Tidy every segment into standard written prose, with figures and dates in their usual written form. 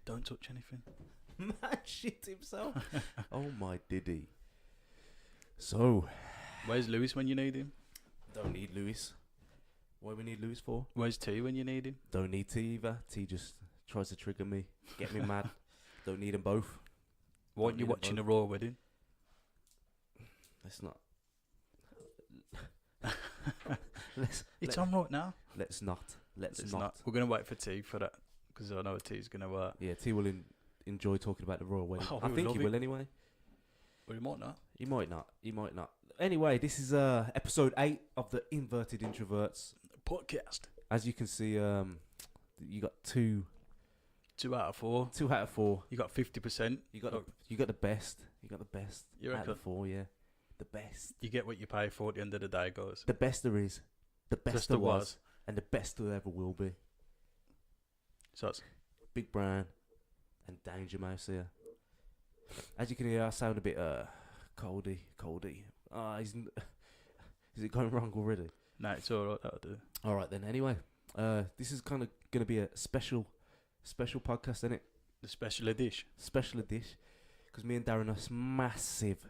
Don't touch anything. Man shit himself. Oh my diddy. So, Where's Lewis when you need him? don't need Lewis. What do we need Lewis for? Where's T when you need him? Don't need T either. T just tries to trigger me, get me mad. Don't need them both. Why aren't you watching the Royal Wedding? Let's not. It's on right now. Let's not. Let's not. We're going to wait for T for that because I know T's going to... Yeah, T will enjoy talking about the Royal Wedding. Oh, I think he will anyway. Well, he might not. He might not. He might not. Anyway, this is episode 8 of the Inverted Introverts podcast. As you can see, you got 2 out of 4. 2 out of 4. You got 50%. You got the best. You got the best. You out of 4, yeah. The best. You get what you pay for at the end of the day, guys. The best there is. The best Just there there was. And the best there ever will be. So it's Big Brian and Danger Mouse here. As you can hear, I sound a bit coldy. Is it going wrong already? No, it's alright, that'll do. Alright then, anyway. This is kind of going to be a special podcast, isn't it? The special edition. Special edition. Because me and Darren are massive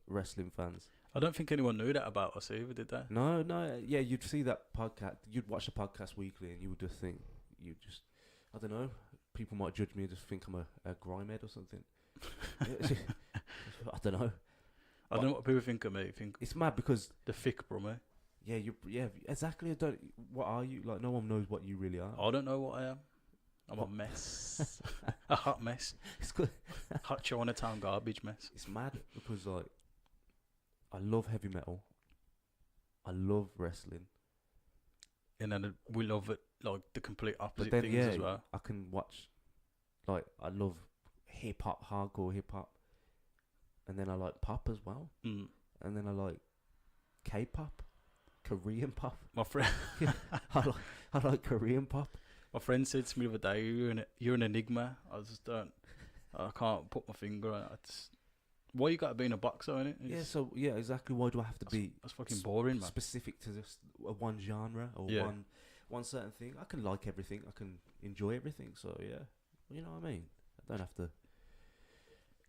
wrestling fans. I don't think anyone knew that about us either, did they? No. Yeah, you'd see that podcast. You'd watch the podcast weekly and you would just think, I don't know, people might judge me and just think I'm a grimehead or something. I don't know. I don't know what people think of me. It's mad because... The thick brummy. Yeah, exactly. What are you? Like, no one knows what you really are. I don't know what I am. I'm a mess. A hot mess. It's good. Hot Chinatown garbage mess. It's mad because, like, I love heavy metal. I love wrestling. And then we love it, like, the complete opposite But then, things yeah, as well. I can watch, like, I love hip-hop, hardcore hip-hop. And then I like pop as well. Mm. And then I like K-pop, Korean pop. My friend... I like Korean pop. My friend said to me the other day, you're an enigma. I can't put my finger on it. Why you got to be in a box, though, innit? Yeah, exactly. Why do I have to be... That's fucking boring, man. Specific to just one genre or one certain thing. I can like everything. I can enjoy everything. So, yeah. You know what I mean? I don't have to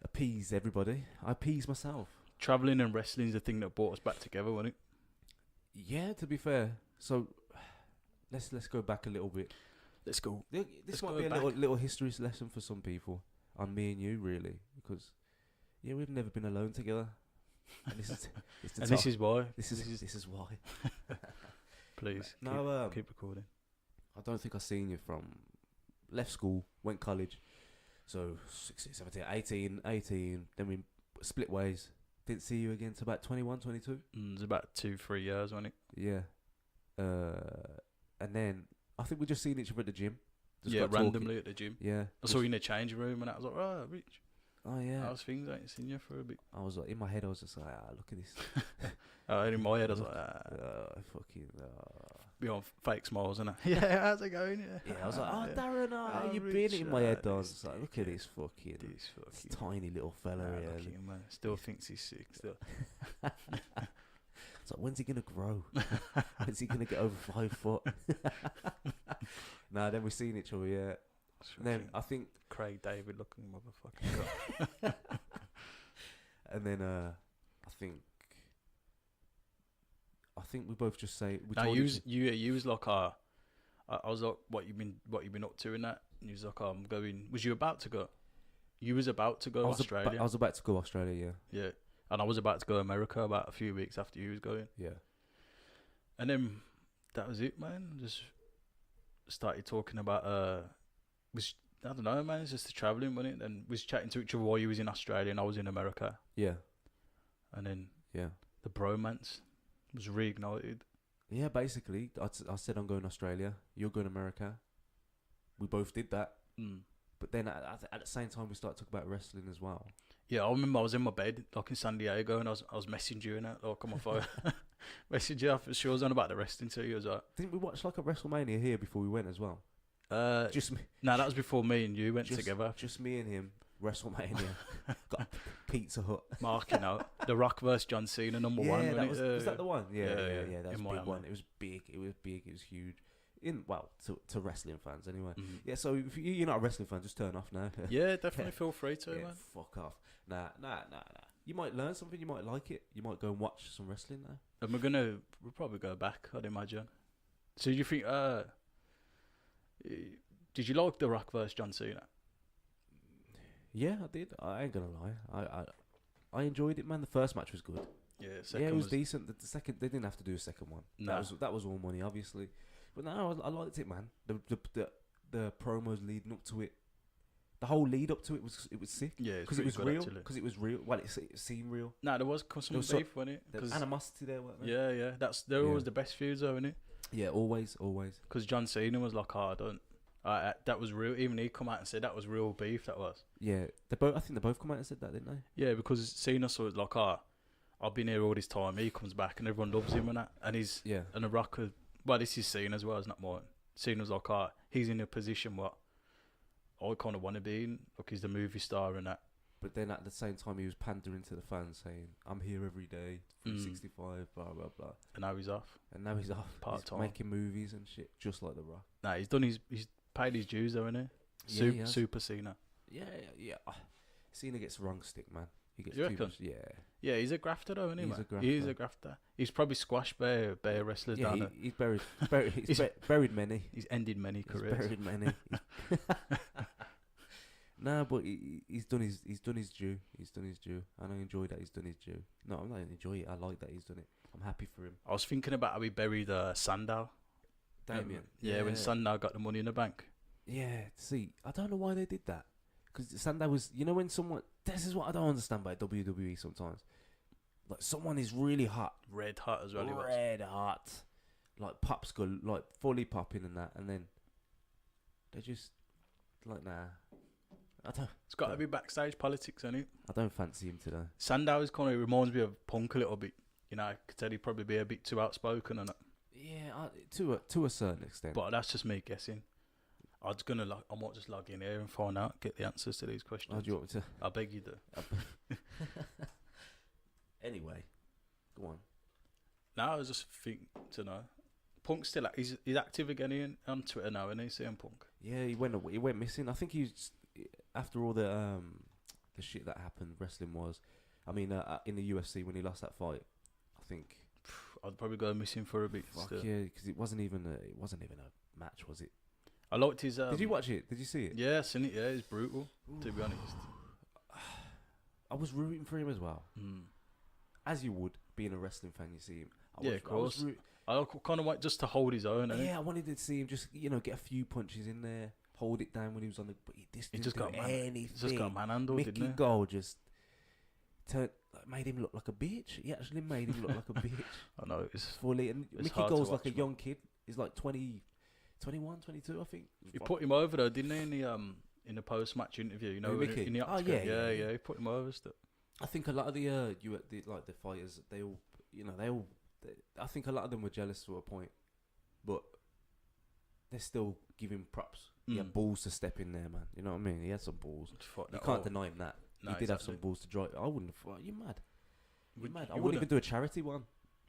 appease everybody. I appease myself. Travelling and wrestling is the thing that brought us back together, wasn't it? Yeah, to be fair. So, let's go back a little bit. Let's go. This might be a little history lesson for some people. On me and you, really. Because... yeah, we've never been alone together. And this is why. This is why. Please, keep recording. I don't think I've seen you from... left school, went college. So, 16, 17, 18. Then we split ways. Didn't see you again until about 21, 22. It was about 2-3 years, wasn't it? Yeah. And then, I think we just seen each other at the gym. Randomly at the gym. Yeah. I saw you in the changing room and I was like, oh, Rich. Oh, yeah. How's things? I ain't seen you for a bit. I was like, in my head, I was just like, look at this. In my head, I was like, fucking... Beyond fake smiles, innit? Yeah, how's it going? Yeah, I was like, Darren, how you been? In my head, I was like, look at this fucking tiny little fella here. Man. Still thinks he's sick, still. It's like, when's he going to grow? When's he going to get over 5 foot? Then we've seen each other, yeah. Then I think Craig David looking motherfucker. And then I think we both just say you was like I was like what you been up to in that, and you was like I'm going. Was you about to go? You was about to go Australia. I was about to go Australia, yeah. Yeah, and I was about to go America about a few weeks after you was going. Yeah, and then that was it, man. Just started talking about I don't know, man. It's just the travelling, wasn't it? And we was chatting to each other while you was in Australia and I was in America. Yeah. And then the bromance was reignited. Yeah, basically, I said I'm going to Australia. You're going to America. We both did that. Mm. But then at the same time, we started talking about wrestling as well. Yeah, I remember I was in my bed, like in San Diego, and I was messaging you and like on my phone. Messaging you after she was on about the wrestling too. You was like, didn't we watch like a WrestleMania here before we went as well? Just me. No, that was before me and you went together. Just me and him. WrestleMania. Got Pizza Hut. Marking out The Rock versus John Cena #1. Was that the one? Yeah. That was a big one. It was big. It was huge. To wrestling fans anyway. Mm. Yeah, so if you're not a wrestling fan, just turn off now. Yeah, definitely feel free to, man. Fuck off. Nah. You might learn something. You might like it. You might go and watch some wrestling now. And we'll probably go back, I'd imagine. So do you think, did you like The Rock versus John Cena? Yeah, I did. I ain't gonna lie. I enjoyed it, man. The first match was good. Yeah, It was decent. The second, they didn't have to do a second one. Nah. That was all money, obviously. But no, I liked it, man. The promos leading up to it, the whole lead up to it was sick. Yeah, because it was real. Because it was real. Well, it seemed real. Nah, there was some beef, wasn't it? There was animosity there, wasn't there? Yeah. They're always the best feuds, though, isn't it? Yeah, always. Because John Cena was like, that was real. Even he come out and said that was real beef. That was. Yeah, I think they both come out and said that, didn't they? Yeah, because Cena saw it like, I've been here all this time. He comes back and everyone loves him and that. And and The Rock. Well, this is Cena as well. It's not mine. Cena's like, he's in a position what I kind of want to be in. Like, he's the movie star and that. But then at the same time, he was pandering to the fans, saying, "I'm here every day, 365, blah blah blah." And now he's off. Part time, making movies and shit, just like The Rock. Nah, he's paid his dues though, isn't he? Super Cena. Yeah. Cena gets the wrong stick, man. He gets You too reckon? much. Yeah. Yeah, he's a grafter though, isn't he? He's a grafter. He's probably squashed bare wrestlers down there. He's buried many. He's ended many careers. Buried many. Nah, but he's done his due. He's done his due, and I enjoy that he's done his due. No, I'm not enjoy it. I like that he's done it. I'm happy for him. I was thinking about how he buried Sandow. Damien. Yeah, when Sandow got the Money in the Bank. Yeah. See, I don't know why they did that. Because Sandow was, when someone. This is what I don't understand about WWE sometimes. Like, someone is really hot. Red hot as well. Red hot. Like, pops go, like, fully popping and that. And then they just, like, nah. It's got to be backstage politics, hasn't it? I don't fancy him today. Sandow is kind of reminds me of Punk a little bit. I could tell he'd probably be a bit too outspoken and that. Yeah, to a certain extent. But that's just me guessing. I might just log in here and find out, get the answers to these questions. Oh, do you want me to? I beg you do. Anyway, go on. Now I was just thinking to know. Punk's still he's active again on Twitter now, isn't he? CM Punk. Yeah, he went missing. I think he's after all the shit that happened wrestling was. I mean, in the UFC when he lost that fight, I think I'd probably go missing for a bit. Fuck yeah, because it wasn't even a match, was it? I liked his. Did you watch it? Did you see it? Yeah, I seen it. Yeah, it's brutal. To be honest, I was rooting for him as well. As you would, being a wrestling fan, you see him. Of course. I kind of want just to hold his own. Yeah, I wanted to see him just get a few punches in there, hold it down when he was on the. But he just got anything. He just got manhandled, didn't he? Mickey Gall just made him look like a bitch. He actually made him look like a bitch. I know, it's fully. And Mickey Gall's like a young kid. He's like 21, 22, I think. He put him over though, didn't he? In the post-match interview, in the octagon. Yeah. He put him over still. I think a lot of the fighters, they all, I think a lot of them were jealous to a point, but they're still giving props. He had balls to step in there, man. You know what I mean? He had some balls. You can't deny him that. No, he did have some balls to drive. I wouldn't have fought. You mad? You mad? I wouldn't even do a charity one.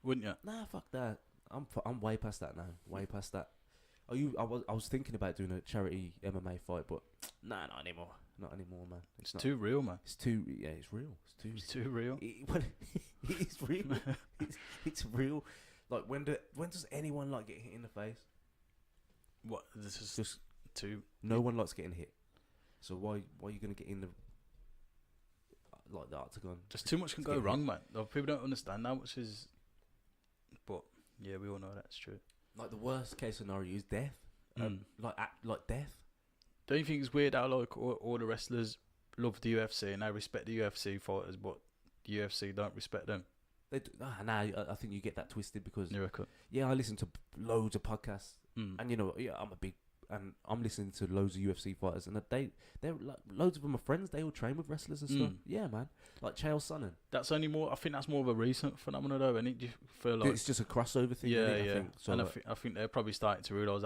Wouldn't you? Nah, fuck that. I'm way past that now. Way past that. I was thinking about doing a charity MMA fight, but nah, not anymore. Not anymore, man. It's too real, man. It's too it's real. It's too real. It's real. It's real. Like when does anyone like get hit in the face? What? This is just too. No one likes getting hit. So why are you gonna get in the octagon? Just too much can go wrong, man. People don't understand how much is. But yeah, we all know that's true. Like the worst case scenario is death. Like death. Don't you think it's weird how like all the wrestlers love the UFC and they respect the UFC fighters, but the UFC don't respect them? They do. I think you get that twisted because you reckon? Yeah, I listen to loads of podcasts, and I'm listening to loads of UFC fighters, and they're like, loads of them are friends. They all train with wrestlers and stuff. Yeah, man. Like Chael Sonnen. That's only more. I think that's more of a recent phenomenon, though. And you feel like it's just a crossover thing. Yeah, I think. So and I think they're probably starting to realise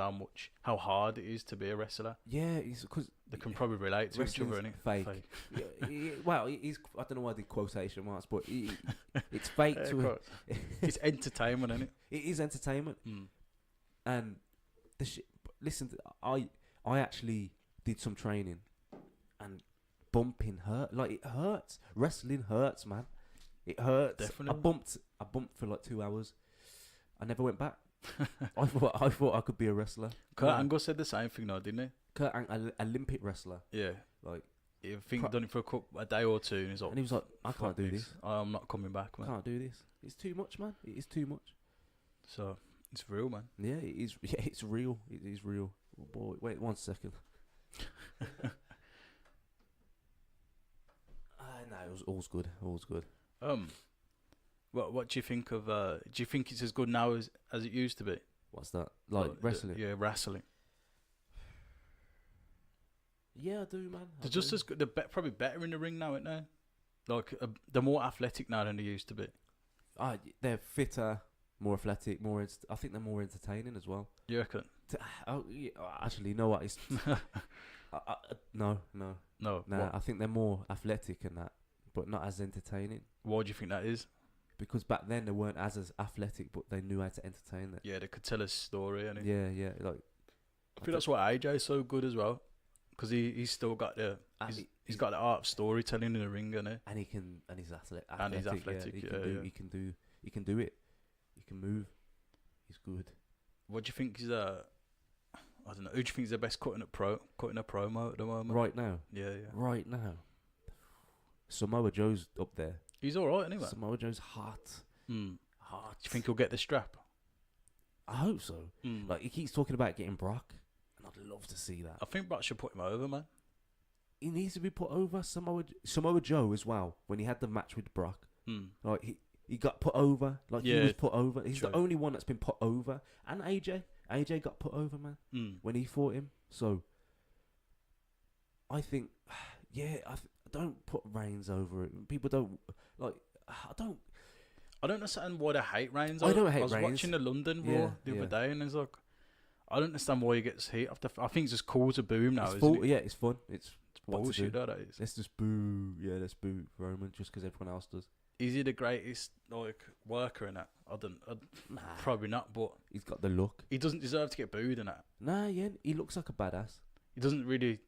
how hard it is to be a wrestler. Yeah, it's because they can probably relate to each other. Isn't it? Fake. Well, it is. I don't know why I did quotation marks, but it's fake. It's entertainment, isn't it? It is entertainment, and the shit. Listen, I actually did some training, and bumping hurt. Like, it hurts. Wrestling hurts, man. It hurts. Definitely. I bumped for like 2 hours. I never went back. I thought I could be a wrestler. Kurt Angle said the same thing, though, didn't he? Kurt Angle, Olympic wrestler. Yeah. Like, I think he'd done it for a day or two, and he's like, and he was like, I can't do this. I'm not coming back, man. Can't do this. It's too much, man. It is too much. So it's real, man. Yeah, it is. Yeah, it's real. It is real. Oh, boy, wait 1 second. No, it was all's good. All's good. What do you think of? Do you think it's as good now as it used to be? What's that? Like wrestling? Yeah, wrestling. Yeah, I do, man. They're just as good. They're probably better in the ring now, aren't they? Like they're more athletic now than they used to be. They're fitter, more athletic, I think they're more entertaining as well. You reckon? Actually, you know what? It's no. What? I think they're more athletic and that, but not as entertaining. Why do you think that is? Because back then they weren't as athletic, but they knew how to entertain it. Yeah, they could tell a story. And yeah. Like, I think that's why AJ's so good as well, because he's still got he's got the art of storytelling in the ring, and he's athletic. And he's athletic. He can do it. He can move. He's good. What do you think is I don't know. Who do you think is the best cutting a promo at the moment? Right now. Yeah. Right now. Samoa Joe's up there. He's all right anyway. Samoa Joe's hot. Hot. Do you think he'll get the strap? I hope so. Like, he keeps talking about getting Brock, and I'd love to see that. I think Brock should put him over, man. He needs to be put over. Samoa Joe as well. When he had the match with Brock, like he got put over. Like, he was put over. He's the only one that's been put over. And AJ got put over, man. When he fought him. So I think, don't put Reigns over it. People don't like. I don't understand why they hate Reigns. I don't hate Reigns. I was watching the London Raw the other day, and it's like, I don't understand why he gets heat. I think it's just cool to boo him now. Isn't it? Yeah, it's fun. It's bullshit. That is. Let's just boo. Yeah, let's boo Roman just because everyone else does. Is he the greatest worker in that? Probably not. But he's got the look. He doesn't deserve to get booed in that. Nah, yeah, he looks like a badass. He doesn't really.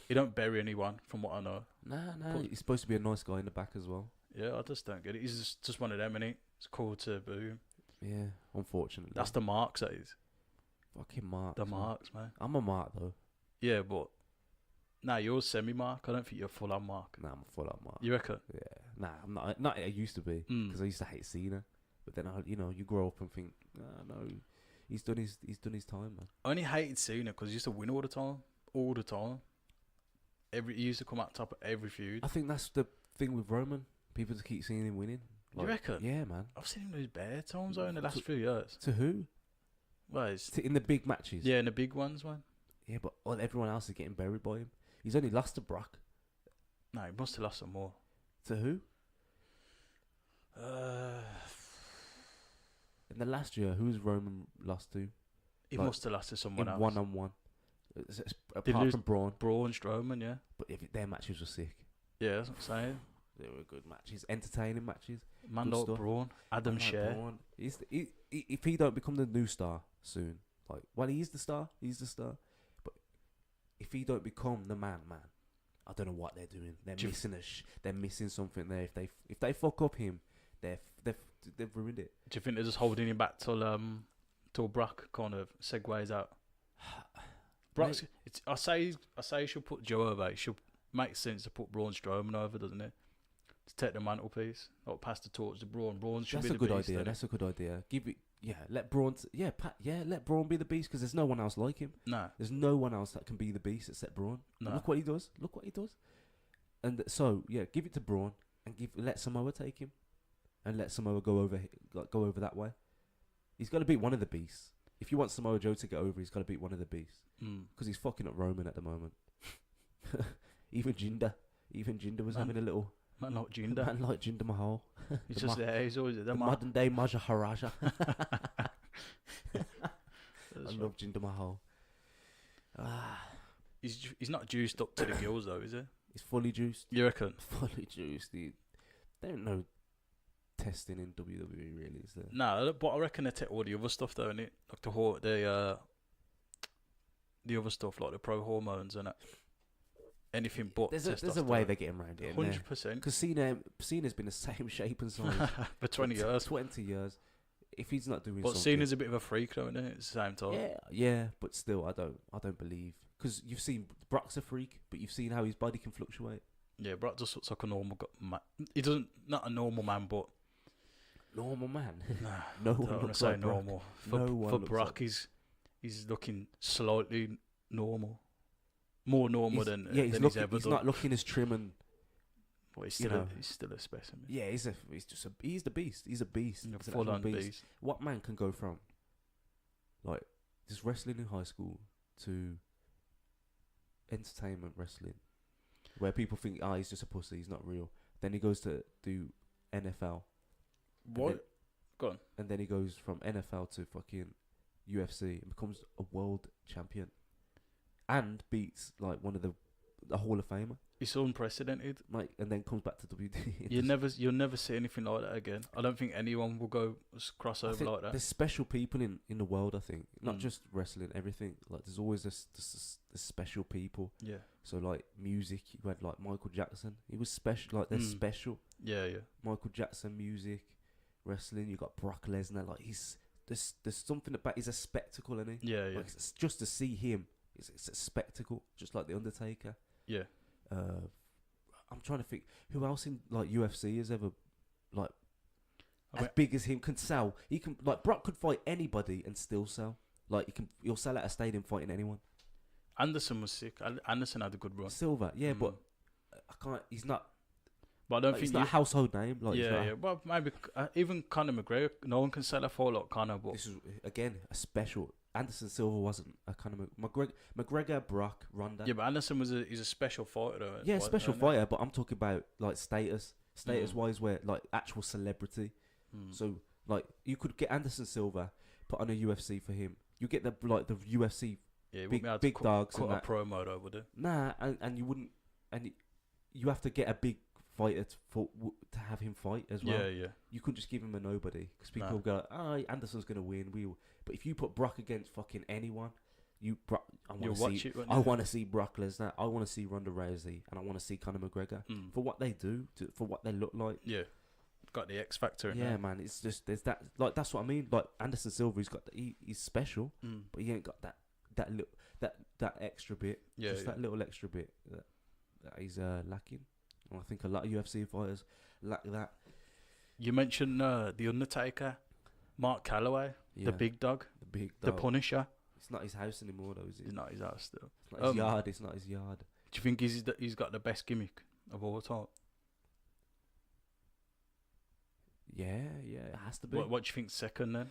He don't bury anyone, from what I know. Nah. He's supposed to be a nice guy in the back as well. Yeah, I just don't get it. He's just one of them, innit? It's cool to boo him. Yeah, unfortunately. That's the marks, that is. Fucking marks. The marks, man. I'm a mark, though. Yeah, but... Nah, you're semi-mark. I don't think you're full-on mark. Nah, I'm a full-on mark. You reckon? Yeah. Nah, I'm not. Not I used to be. Because I used to hate Cena. But then, you grow up and think, no, he's done his time, man. I only hated Cena because he used to win all the time. All the time. He used to come out top of every feud. I think that's the thing with Roman. People just keep seeing him winning. You reckon? Yeah, man. I've seen him lose bare times though in the last few years. To who? Well, in the big matches. Yeah, in the big ones, man. Yeah, but everyone else is getting buried by him. He's only lost to Brock. No, he must have lost some more. To who? In the last year, who's Roman lost to? He must have lost to someone else. One-on-one. Apart from Braun. Braun Strowman, yeah. But their matches were sick. Yeah, that's what I'm saying. They were good matches, entertaining matches. Man like Braun, Adam Scher. If he don't become the new star soon, he's the star. But if he don't become the man, I don't know what they're doing. They're missing something there. If they fuck up him, they've ruined it. Do you think they're just holding him back till Brock kind of segues out? Brock's. I say you should put Joe over. It should make sense to put Braun Strowman over, doesn't it? To take the mantelpiece, or pass the torch to Braun. Braun should be the beast. That's a good idea. Let Braun. Let Braun be the beast because there's no one else like him. No, there's no one else that can be the beast except Braun. No. Look what he does. And so give it to Braun and let Samoa take him, and let Samoa go over that way. He's got to beat one of the beasts. If you want Samoa Joe to get over, he's got to beat one of the beasts. Because he's fucking up Roman at the moment. Even Jinder was having a little... Man like Jinder. Man like Jinder Mahal. He's just there. He's always there. The modern day Maharaja. I love Jinder Mahal. He's not juiced up to the gills though, is he? He's fully juiced. You reckon? Fully juiced. There ain't no testing in WWE really, is there? No, but I reckon they take all the other stuff though, innit? Like the the other stuff like the pro hormones and that. Anything but there's a way they're getting around it. 100%. Because Cena's been the same shape and size for 20 years. 20 years. If he's not doing but something, Cena's a bit of a freak, though, isn't it? At the same time. Yeah. But still, I don't believe, because you've seen Brock's a freak, but you've seen how his body can fluctuate. Yeah, Brock just looks like a normal man. He doesn't, not a normal man, but normal man. No one don't looks say like Brock. normal. For Brock, he's looking slightly normal, more normal than he's he's ever he's done. not looking as trim and. Well, he's still a specimen. Yeah, he's the beast. He's a beast. He's a full-on beast. What man can go from like just wrestling in high school to entertainment wrestling, where people think, he's just a pussy, he's not real. Then he goes to do NFL. What? Go on. And then he goes from NFL to fucking UFC and becomes a world champion, and beats like one of the Hall of Famer. It's unprecedented. Like, and then comes back to WWE. You'll never see anything like that again. I don't think anyone will go crossover like that. There's special people in the world. I think not just wrestling, everything. Like, there's always this special people. Yeah. So like music, you had like Michael Jackson. He was special. Like, they're special. Yeah. Michael Jackson, music, wrestling. You got Brock Lesnar. Like, there's something about. He's a spectacle, isn't he? Yeah. Like, it's just to see him, it's a spectacle. Just like the Undertaker. Yeah. I'm trying to think who else in like UFC has ever like as big as him can sell. He can, like, Brock could fight anybody and still sell. Like, he'll sell at a stadium fighting anyone. Anderson was sick. Anderson had a good run. Silver, but I can't. He's not. But I don't like, think he's not a household name. Like, yeah. Well, maybe even Conor McGregor. No one can sell a fight like Conor. But this is again a special. Anderson Silva wasn't a kind of McGregor, Brock, Ronda. Yeah, but Anderson he's a special fighter though. Yeah, special fighter, but I'm talking about like status wise, where like actual celebrity. So like you could get Anderson Silva, put on a UFC for him. You get the UFC big dogs cut and a promo though, would it? Nah, and you wouldn't, and you have to get a big fighter to have him fight as well. Yeah. You couldn't just give him a nobody, because people will go, Anderson's gonna win. But if you put Brock against fucking anyone, I want to see Brock Lesnar. I want to see Ronda Rousey, and I want to see Conor McGregor for what they do, for what they look like. Yeah, got the X factor. Yeah, man. It's just there's that. Like, that's what I mean. Like, Anderson Silva, he's special, but he ain't got that extra bit. Yeah, that little extra bit that he's lacking. And I think a lot of UFC fighters lack that. You mentioned the Undertaker, Mark Calloway, the big dog, the Punisher. It's not his house anymore, though, is it? It's not his house still. It's not his yard. It's not his yard. Do you think he's got the best gimmick of all time? Yeah, it has to be. What do you think second then?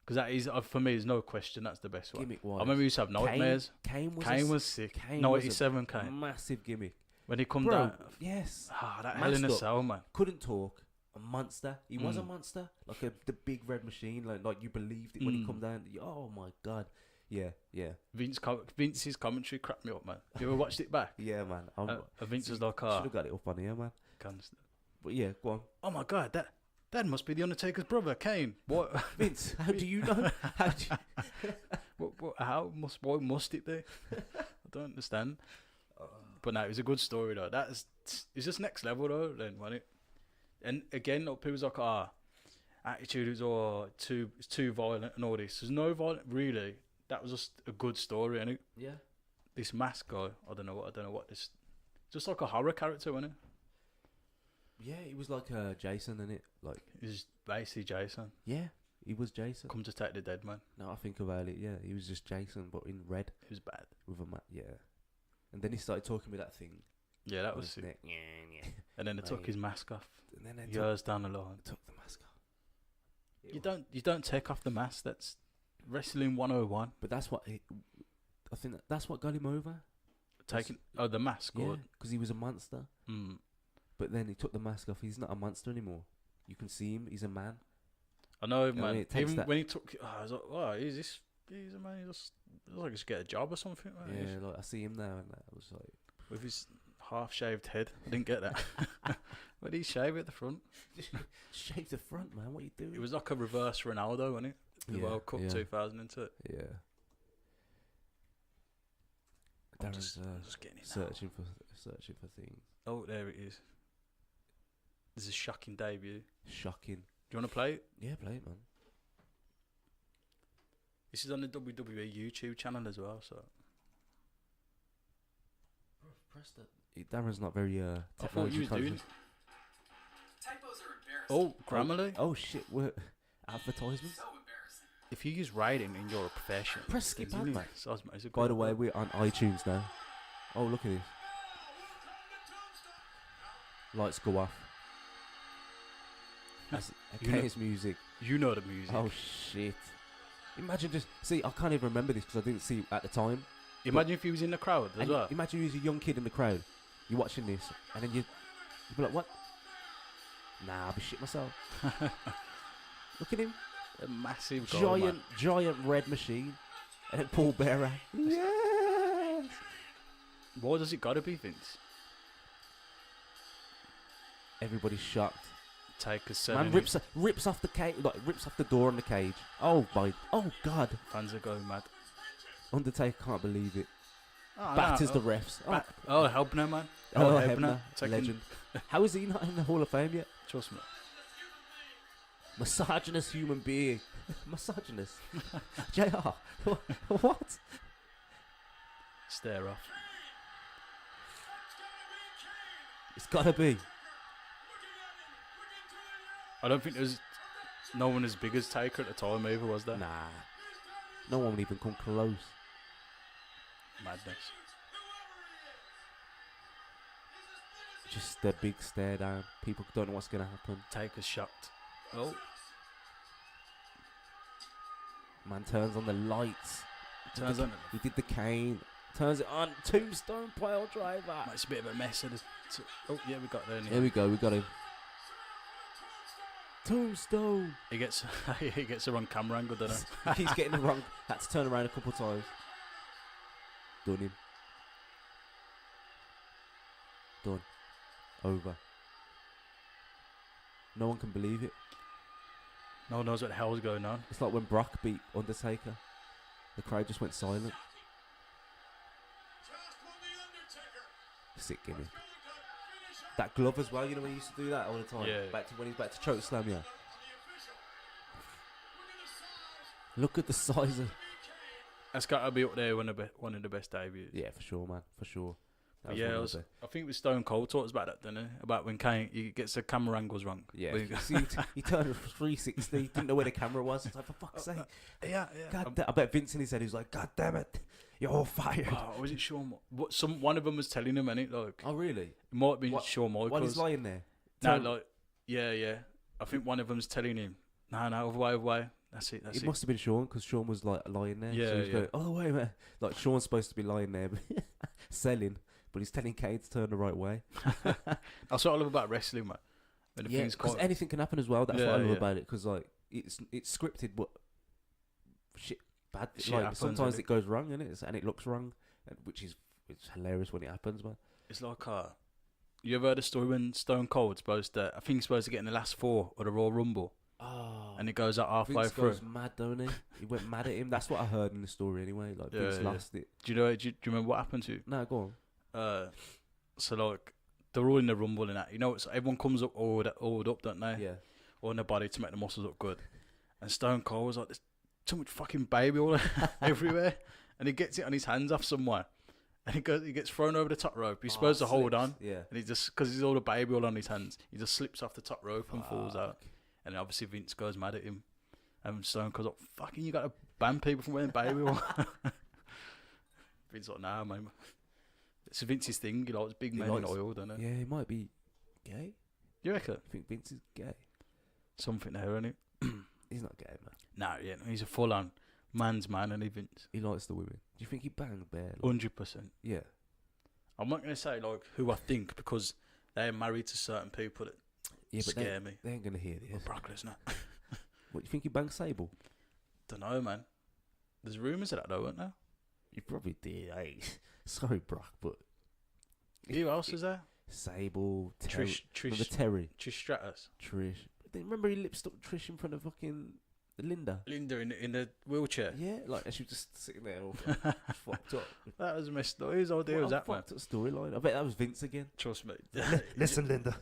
Because that is, for me, there's no question that's the best one. Gimmick-wise, I remember we used to have nightmares. Kane was sick. Kane 97 was a Kane. massive gimmick. When he come down. Yes. That Hell in a Cell, man. Couldn't talk. A monster. He was a monster. Like the big red machine. Like you believed it when he come down. Oh my god. Yeah. Vince's commentary cracked me up, man. You ever watched it back? Yeah, man. Vince was like, should have got it up on here, man. But yeah, go on. Oh my god, that must be the Undertaker's brother, Kane. What? Vince, how do you know? Why must it be? I don't understand. But no, it was a good story though. It's just next level though, then, wasn't it? And again, people's like, attitude is it's too violent and all this. There's no violent, really. That was just a good story, and yeah. This mask guy, I don't know what this, just like a horror character, wasn't it? Yeah, he was like Jason, innit? Like, he's basically Jason. Yeah, he was Jason. Come to take the dead man. Now I think about it, yeah, he was just Jason, but in red. He was bad with a yeah. And then he started talking with that thing. Yeah, that was sick. Yeah. And then they took his mask off. And then years down the line, took the mask off. You don't take off the mask. That's wrestling 101. But that's what I think. That's what got him over. Taking the mask, yeah, because he was a monster. Mm. But then he took the mask off. He's not a monster anymore. You can see him. He's a man. I know, man. I mean, even when he took, I was like, "Wow, he's a man. He just looks like he's get a job or something." Right? Yeah, like I see him now, and I was like, with his half-shaved head. I didn't get that. But he shaved at the front. Shave the front, man. What are you doing? It was like a reverse Ronaldo, wasn't it? The World Cup 2002. Yeah. Darren's just getting it now. searching for things. Oh, there it is. This is a shocking debut. Shocking. Do you want to play it? Yeah, play it, man. This is on the WWE YouTube channel as well, so. Press that. Darren's not very I thought you was doing it. Typos are embarrassing. Oh, Grammarly. Oh shit, we're advertisements. So embarrassing. If you use writing in your profession, Press skip ad, mate. it's a By the good- way, we're on iTunes now. Oh, look at this. Lights go off. That's You know- Kane's music. you know the music. Oh shit. Imagine just see. I can't even remember this because I didn't see it at the time. Imagine if he was in the crowd as And well. imagine you was a young kid in the crowd. You're watching this, and then you'd be like, "What? Nah, I'll be shit myself." Look at him, A massive goal, man. giant red machine, and then Paul Bearer. Yes. Why does it gotta be Vince? Everybody's shocked. Take a seven. Man rips off the cage, like rips off the door on the cage. Oh god. Fans are going mad. Undertaker can't believe it. Oh, Batters no. the refs. Hebner, man. Hebner, Taking- legend. How is he not in the Hall of Fame yet? Trust me. Misogynist human being. Misogynist. JR. What? Stare off. It's gotta be. I don't think there's no one as big as Taker at the time either, was there? Nah. No one would even come close. Madness. Just the big stare down. People don't know what's gonna happen. Taker's shocked. Oh, Man turns on the lights. turns on. He did the cane. Turns it on. Tombstone pile driver. It's a bit of a mess. Oh, yeah, we got there. Here we go. We got him. Tombstone. He gets the wrong camera angle, don't he? He's getting the wrong. Had to turn around a couple of times. Done him. Done. Over. No one can believe it. No one knows what the hell's going on. It's like when Brock beat Undertaker. The crowd just went silent. Sick gimmick. That glove as well, you know when he used to do that all the time? Yeah. When he's back to choke slam, yeah. Look at the size of... That's got to be up there, one of the best debuts. Yeah, for sure, man. For sure. That But was yeah, one of the- I think it was Stone Cold taught us about that, didn't he? About when Kane he gets the camera angles wrong. Yeah. When he- See, he turned 360, didn't know where the camera was. It's like, for fuck's sake. yeah. I bet Vince in his head, he was like, God damn it, you're all fired. Oh, was it Shawn? One of them was telling him, innit? Like, Oh, really? it might have been What- Shawn Michaels. While he's lying there? No, like, yeah. I think one of them's telling him, no, other way. That's it. It must have been Sean, because Sean was like lying there. Yeah, so he was yeah. going, oh, the way, man. Like, Sean's supposed to be lying there, selling, but he's telling Kane to turn the right way. That's what I love about wrestling, man. When the Yeah, thing's because quite- anything can happen as well. That's what Yeah, I love yeah. about it, because like it's scripted, but bad. Shit Like happens, sometimes innit? it goes wrong, and it looks wrong, which is it's hilarious when it happens, man. It's like, you ever heard the story when Stone Cold's supposed to, I think he's supposed to get in the last 4 of the Royal Rumble, Oh, and it goes out halfway Vince through. goes mad, don't he? He went mad at him. That's what I heard in the story anyway. Like Yeah, Vince yeah. lost it. Do you remember what happened to? No, go on. So like, they're all in the Rumble and that. You know, so everyone comes up all up, don't they? Yeah. All in their body to make the muscles look good. And Stone Cold was like, there's too much fucking baby all everywhere, and he gets it on his hands off somewhere, and he gets thrown over the top rope. He's supposed to hold on, Yeah. and he just, because he's all the baby all on his hands, he just slips off the top rope and falls out. And then obviously Vince goes mad at him, and Stone Cold's like, fucking, you got to ban people from wearing baby oil. Vince's like, nah, man. It's Vince's thing, you know, it's big He men in likes- oil, don't it? Yeah, he might be gay. You reckon? I think Vince is gay. Something there, isn't it? He's not gay, man. Nah, yeah, he's a full-on man's man, and he Vince. He likes the women. Do you think he banged Bear? 100%. Yeah. I'm not going to say, like, who I think, because they're married to certain people that Yeah, but scare me. they ain't gonna hear this. But Brock Lesnar. What, you think he banged Sable? Don't know, man. There's rumours of that, though, aren't there? You probably did. Hey, sorry, Brock, but Who else is there? Sable, remember Trish Terry, Stratus. Trish. Then remember he lip up Trish in front of fucking Linda. Linda in the wheelchair. Yeah, like and she was just sitting there all fucked up. That was messed up. Whose idea was that, man? Fucked up storyline. I bet that was Vince again. Trust me. Listen, Linda.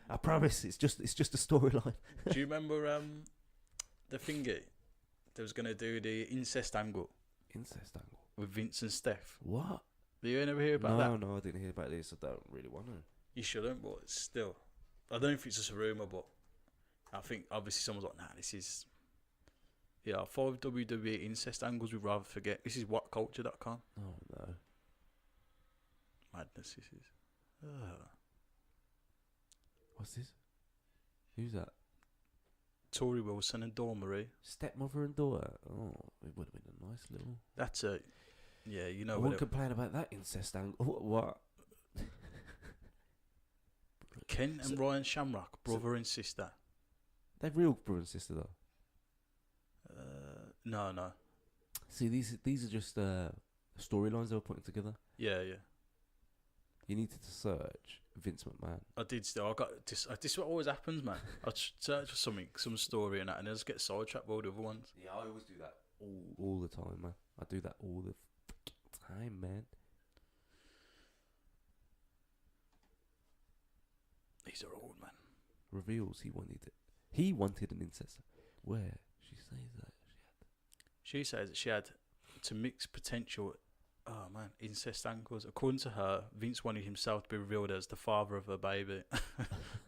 I promise it's just a storyline. Do you remember the thingy? They was gonna do the incest angle Incest angle with Vince and Steph. What? Do you ever hear about that? No, I didn't hear about this. I don't really want to. You shouldn't, but it's still. I don't know if it's just a rumor, but I think obviously someone's like, nah, this is. Yeah, 5 WWE incest angles we'd rather forget. This is whatculture.com. Oh no. Madness, this is. What's this? Who's that? Tori Wilson and Dawn Marie. Stepmother and daughter. Oh, it would have been a nice little. That's a. Yeah, you know I what. won't complain about that incest angle. What? Ken and Ryan Shamrock, brother and sister. They're real brother and sister though. No. See, these are just storylines they were putting together. Yeah. You needed to search Vince McMahon. I did still. I got this. This is what always happens, man. I search for something, some story and that, and I just get sidetracked by all the other ones. Yeah, I always do that all the time, man. I do that all the time, man. These are old, man. Reveals he wanted an incest. Where she says that She says that she had to mix potential. Oh man, incest angles. According to her, Vince wanted himself to be revealed as the father of her baby,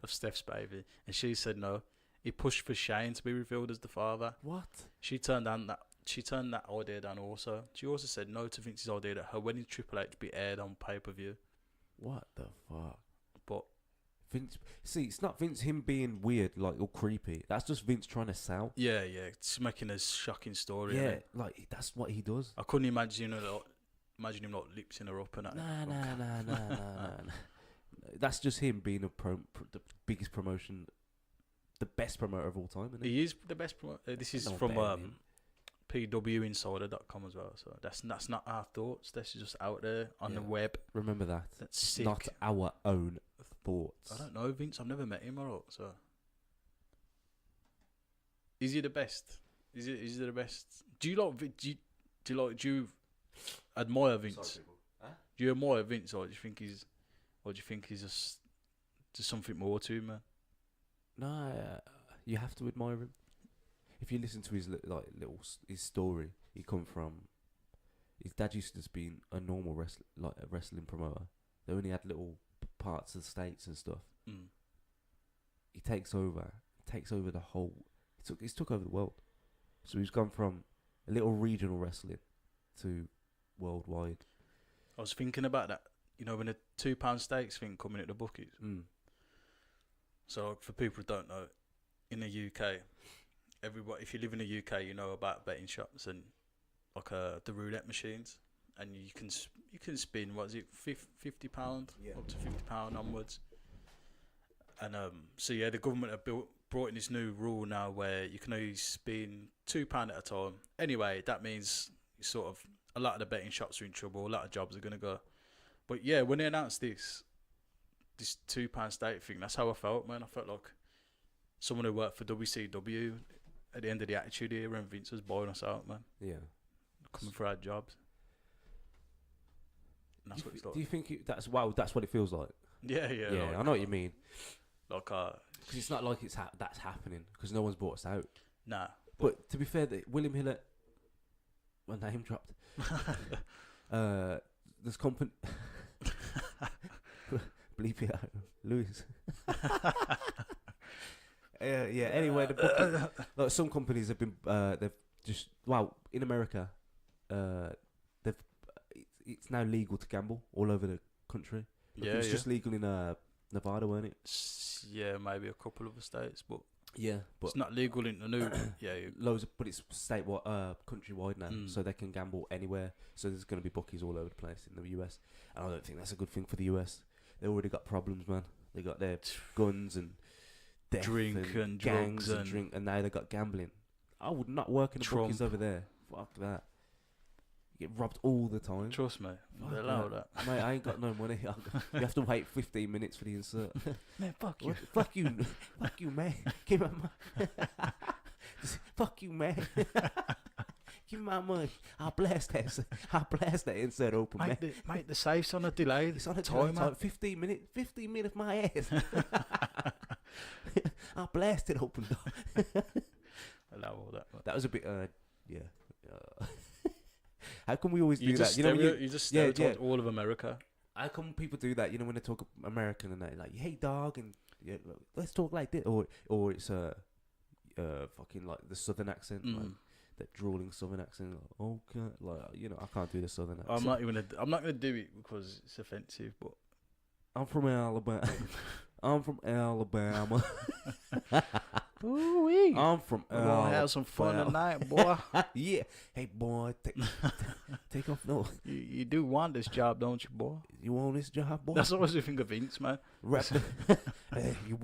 of Steph's baby, and she said no. He pushed for Shane to be revealed as the father. What? She turned that idea down also. She also said no to Vince's idea that her wedding Triple H be aired on pay-per-view. What the fuck? But Vince, see, it's not Vince him being weird, like, or creepy. That's just Vince trying to sell. yeah, it's making a shocking story. Yeah, innit? like that's what he does. I couldn't imagine him like lipsing her up and that. Nah. That's just him being the biggest promotion, the best promoter of all time. Isn't He is the best promoter. This is No from better than him. pwinsider.com as well. So that's not our thoughts. That's just out there on the web. Remember that. That's sick. Not our own thoughts. I don't know, Vince. I've never met him or all, so. Is he the best? Is he the best? Do you admire Vince? Sorry, people. Huh? Do you admire Vince, or do you think he's just something more to him, man? No, you have to admire him. If you listen to his his story, he come from. His dad used to just be a normal wrestling promoter. They only had little parts of the States and stuff. Mm. He takes over the whole. He's took over the world. So he's gone from a little regional wrestling to worldwide. I was thinking about that. You know, when the £2 steaks thing coming at the bookies. Mm. So for people who don't know, in the UK, if you live in the UK, you know about betting shops and like the roulette machines, and you can spin. What is it, £50? Yeah. Up to £50 onwards. And so yeah, the government have brought in this new rule now where you can only spin £2 at a time. Anyway, that means sort of a lot of the betting shops are in trouble. A lot of jobs are gonna go. But yeah, when they announced this £2 stake thing, that's how I felt, man. I felt like someone who worked for WCW at the end of the Attitude Era, and Vince was buying us out, man. Yeah. Coming for our jobs. And that's what it's like. Do you think that's what it feels like? Yeah. Yeah, like, I know what you mean. Like, Because it's not like that's happening because no one's bought us out. nah. But to be fair, William Hillett, my name dropped. There's company. Bleep it out, Louis. Yeah. Anyway, like some companies have been, they've just in America, it's now legal to gamble all over the country. Yeah, It's just legal in Nevada, weren't it? Yeah, maybe a couple of the states, but Yeah, but it's not legal in the new. but it's statewide, countrywide now, so they can gamble anywhere. So there's going to be bookies all over the place in the US, and I don't think that's a good thing for the US. They already got problems, man. They got their guns and death Drink and gangs drugs and drink, and now they got gambling. I would not work in the Trump. bookies over there. Fuck that. You get robbed all the time. Trust me, Fuck they allow that. Mate, I ain't got no money. You have to wait 15 minutes for the insert. Man, fuck you. Fuck you. Fuck you, man. Give me my... Fuck you, man. Give me my money. I'll blast that. I'll blast that insert open, man. Mate, the safe's on a delay. It's on a timer. time. 15 minutes. 15 minutes, my ass. I'll blast it open. Allow all that. That was a bit, yeah. How come we always do You that? just You know, you just stereotyped all of America. how come people do that? You know, when they talk American and they like, hey dog, and yeah, look, let's talk like this, or it's fucking like the southern accent, like that drawling southern accent. Like, okay, like you know, I can't do the southern accent. I'm not gonna do it because it's offensive. But I'm from Alabama. I'm from Alabama. ooh-wee. I'm from We're gonna have some fun tonight, boy. Yeah. Hey boy, take off. No, You do want this job, don't you, boy? you want this job, boy? That's always the thing of Vince, man. Rap. Hey, you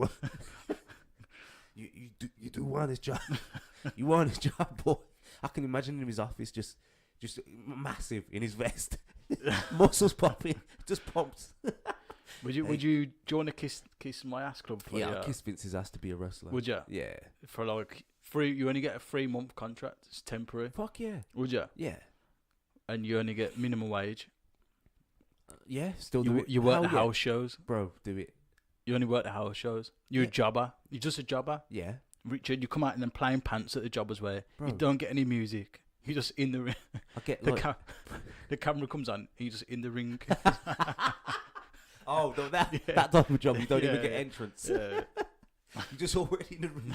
do want this job. You want this job, boy. I can imagine him in his office just massive in his vest. Muscles popping, just pumped. Would you join a kiss my ass club for Yeah, Kiss Vince's ass to be a wrestler. Would you? Yeah. For like free, you only get a 3-month contract. It's temporary. Fuck yeah. Would you? Yeah. And you only get minimum wage. Yeah, still do it. You work Hell the yeah. house shows. Bro, do it. You only work the house shows. You're a Yeah. jobber. You're just a jobber. Yeah. Richard, you come out in them plain pants at the jobbers wear. Bro. You don't get any music. You're just in the ring. I get The, like... the camera comes on and you're just in the ring. Oh, no, that Yeah. that type of job, you don't Yeah, even get yeah. entrance. Yeah. You're just already in the ring.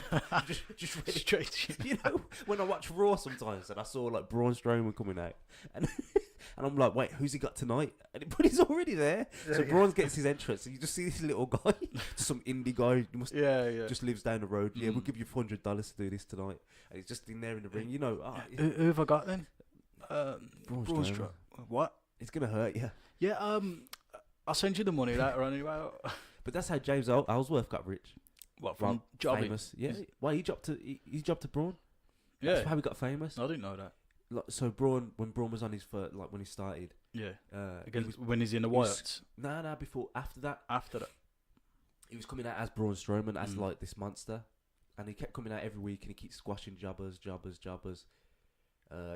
just ready. Straight in. You know, when I watch Raw sometimes and I saw like Braun Strowman coming out and and I'm like, wait, who's he got tonight? But he's already there. So Braun gets his entrance and you just see this little guy, some indie guy who must Yeah. just lives down the road. Yeah, we'll give you $400 to do this tonight. And he's just in there in the ring, you know. Who have I got then? Braun Braun Strowman. Strowman. What? It's gonna hurt you. Yeah, I'll send you the money later on anyway. But that's how James Ellsworth got rich. What, from jobbing? Famous. Yeah. Well, he dropped to Braun. Yeah. That's how he got famous. I didn't know that. Like, so Braun, when Braun was on his first, like when he started. Yeah. Again, When he's in the Wilds. No, before, after that. After that. He was coming out as Braun Strowman, as like this monster. And he kept coming out every week and he keeps squashing jobbers. He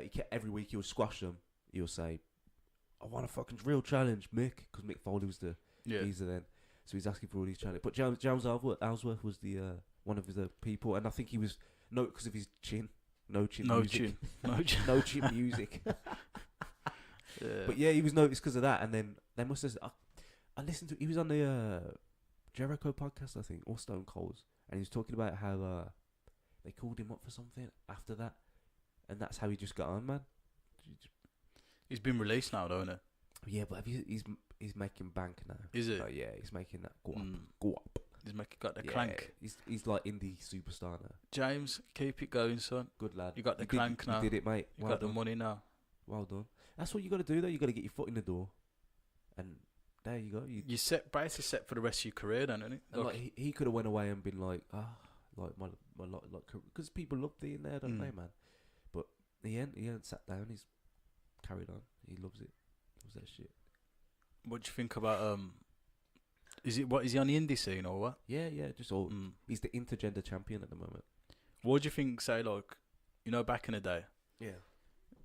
kept, every week he would squash them. He'll say, I want a fucking real challenge, Mick. Because Mick Foley was the geezer then. So he's asking for all these challenges. But James Ellsworth was the one of the people. And I think he was, because of his chin. No chin music. No chin music. Yeah. But yeah, he was noticed because of that. And then they must have, I listened to, he was on the Jericho podcast, I think, or Stone Cold's. And he was talking about how they called him up for something after that. And that's how he just got on, man. He's been released now, don't he? Yeah, but he's making bank now. Is it? Yeah, he's making that go up. He's got the clank. He's like indie superstar now. James, keep it going, son. Good lad. You got the clank now. You did it, mate. You got the money now. Well done. That's what you got to do, though. You got to get your foot in the door, and there you go. You basically set for the rest of your career, then, isn't it? Like he could have went away and been like, like my lot, like, because people love being there, don't they, man? But he ain't sat down. He's carried on. He loves it. Loves that shit. What do you think about is he on the indie scene or what? Yeah, just all. He's the intergender champion at the moment. What do you think? Say, like, back in the day. Yeah.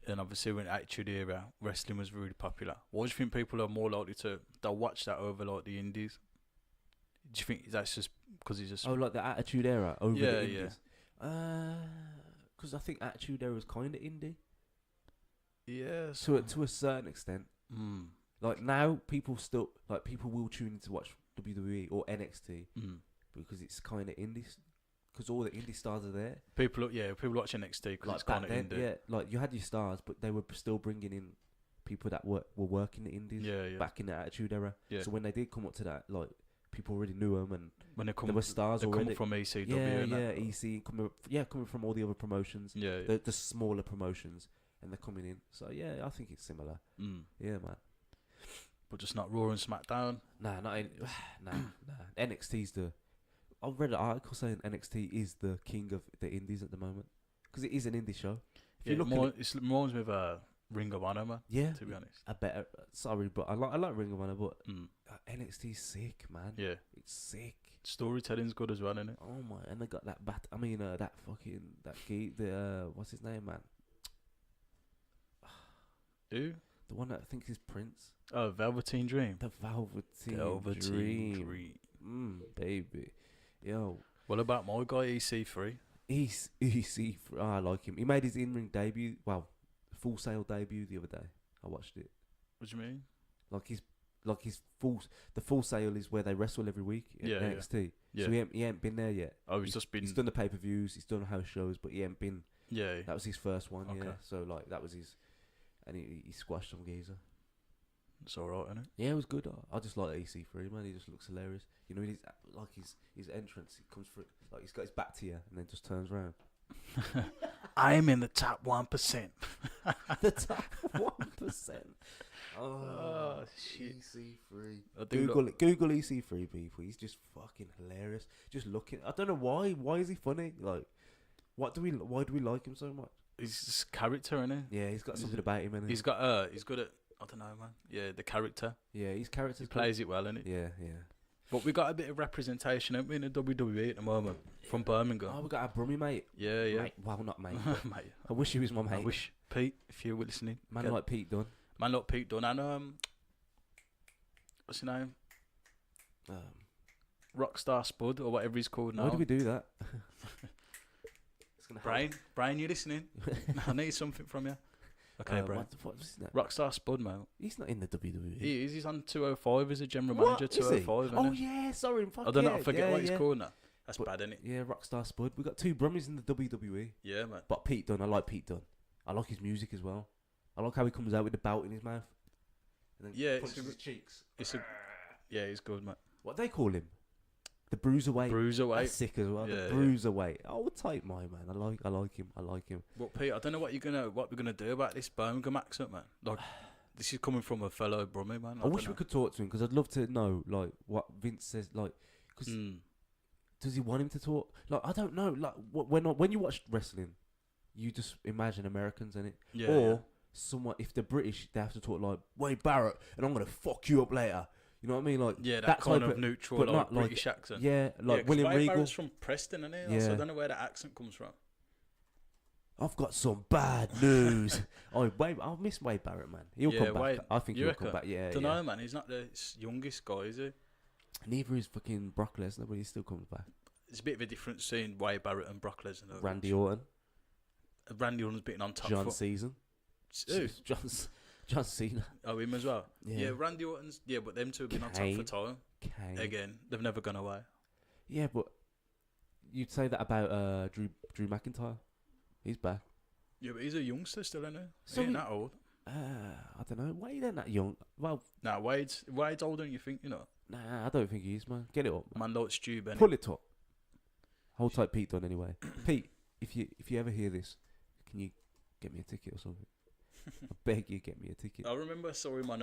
And obviously, when Attitude Era, wrestling was really popular. What do you think people are more likely they'll watch that over like the indies? Do you think that's just because he's just like the Attitude Era over the indies? Yeah. Because I think Attitude Era was kind of indie. Yeah. To a certain extent. Like now, people will tune in to watch WWE or NXT because it's kind of indie. Because all the indie stars are there. People watch NXT because like it's kind of indie. Yeah, like you had your stars, but they were still bringing in people that were working the indies back in the Attitude Era. Yeah. So when they did come up to that, like people already knew them, and when they were stars already. Come from ECW. EC coming from all the other promotions. The smaller promotions, and they're coming in. So yeah, I think it's similar. Yeah, man. But just not Raw and SmackDown. Nah. NXT's the. I read an article saying NXT is the king of the indies at the moment because it is an indie show. If you look more, it reminds me of Ring of Honor, man. Yeah, to be honest. I better. Sorry, but I like Ring of Honor, but NXT's sick, man. Yeah, it's sick. Storytelling's good as well, isn't it? Oh my! And they got that that fucking that key. What's his name, man? Who? The one that I think is Prince. Oh, Velveteen Dream. The Velveteen Dream. Baby. Yo. What about my guy EC3? He's I like him. He made his in-ring debut. Well, Full Sail debut the other day. I watched it. What do you mean? The Full Sail is where they wrestle every week at NXT. Yeah. So he ain't been there yet. Oh, he's done the pay-per-views. He's done house shows, but he ain't been. Yeah. That was his first one. Okay. Yeah. So like that was his, and he squashed some geezer. It's alright, isn't it? Yeah, it was good. I just like EC3, man. He just looks hilarious. You know, his entrance, he comes through, like he's got his back to you and then just turns around. I'm in the top 1%. The top 1%. Oh, shit. EC3. Google EC3, people. He's just fucking hilarious. Just looking. I don't know why. Why is he funny? Like, why do we like him so much? He's just character, isn't he? Yeah, he's got something about him, innit? He's good at, I don't know, man. Yeah, the character. Yeah, his character. He plays it well, innit? Yeah. But we got a bit of representation, haven't we, in the WWE at the moment from Birmingham. Oh, we got our Brummy mate. Yeah. Mate, well, not mate. Mate. I wish he was my mate. I wish Pete, if you were listening. Man like Pete Dunne. Man like Pete Dunne and what's his name? Rockstar Spud or whatever he's called now. Why do we do that? Brian, you listening? I need something from you. Okay, Brian. What's his name? Rockstar Spud, mate. He's not in the WWE. He is. He's on 205 as a general manager. 205. Oh yeah, sorry. I don't know. I forget what he's called now. That's bad, isn't it? Yeah, Rockstar Spud. We got two Brummies in the WWE. Yeah, man. But Pete Dunne, I like Pete Dunne. I like his music as well. I like how he comes out with the belt in his mouth. And then punches his cheeks. Yeah, he's good, mate. What they call him? The Bruiserweight. That's sick as well. Yeah, the Bruiserweight. Oh, type my man. I like him. Well, Pete, I don't know what we're gonna do about this Birmingham accent, man. Like, this is coming from a fellow Brummie, man. I wish we could talk to him because I'd love to know like what Vince says. Like, because does he want him to talk? Like, I don't know. Like, when you watch wrestling, you just imagine Americans in it, someone. If they're British, they have to talk like Wade Barrett, and I'm gonna fuck you up later. You know what I mean? Like, that kind of neutral, like British accent. Yeah, like William Wade Regal. Barrett's from Preston, isn't he? Yeah. So I don't know where that accent comes from. I've got some bad news. I'll miss Wade Barrett, man. He'll come back. I think he'll come back. Yeah, don't know, man. He's not the youngest guy, is he? Neither is fucking Brock Lesnar, but he still comes back. It's a bit of a difference seeing Wade Barrett and Brock Lesnar. Randy Orton. Randy Orton's been on top. John Cena. John Cena. Oh, him as well. Yeah, Randy Orton's. Yeah, but them two have been on top for time. Again, they've never gone away. Yeah, but you'd say that about Drew McIntyre. He's back. Yeah, but he's a youngster still, isn't he? So he ain't that old. I don't know. Wade ain't that young. Well, Wade's older than you think, you know. Nah, I don't think he is, man. Get it up. Man like Stu Bennett. Pull it up. Hold tight, Pete Dunne. Anyway, Pete, if you ever hear this, can you get me a ticket or something? I beg you, get me a ticket. I remember I saw him on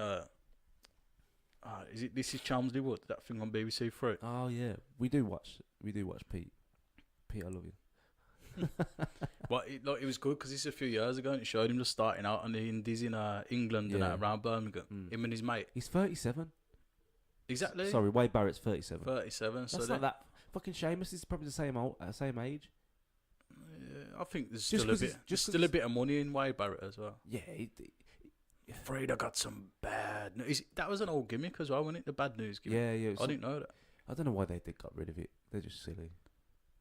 This is Chelmsley Wood, that thing on BBC Three. Oh yeah, we do watch Pete. Pete, I love you. Well, it was good because this is a few years ago and it showed him just starting out on the Indies in England and around Birmingham. Him and his mate. He's 37. Exactly. Sorry, Wade Barrett's 37. 37. That's so not that. Fucking Sheamus is probably the same age. Yeah, I think there's still a bit of money in Wade Barrett as well. Yeah. Afraid I got some bad news. That was an old gimmick as well, wasn't it? The bad news gimmick. Yeah. I didn't know that. I don't know why they got rid of it. They're just silly.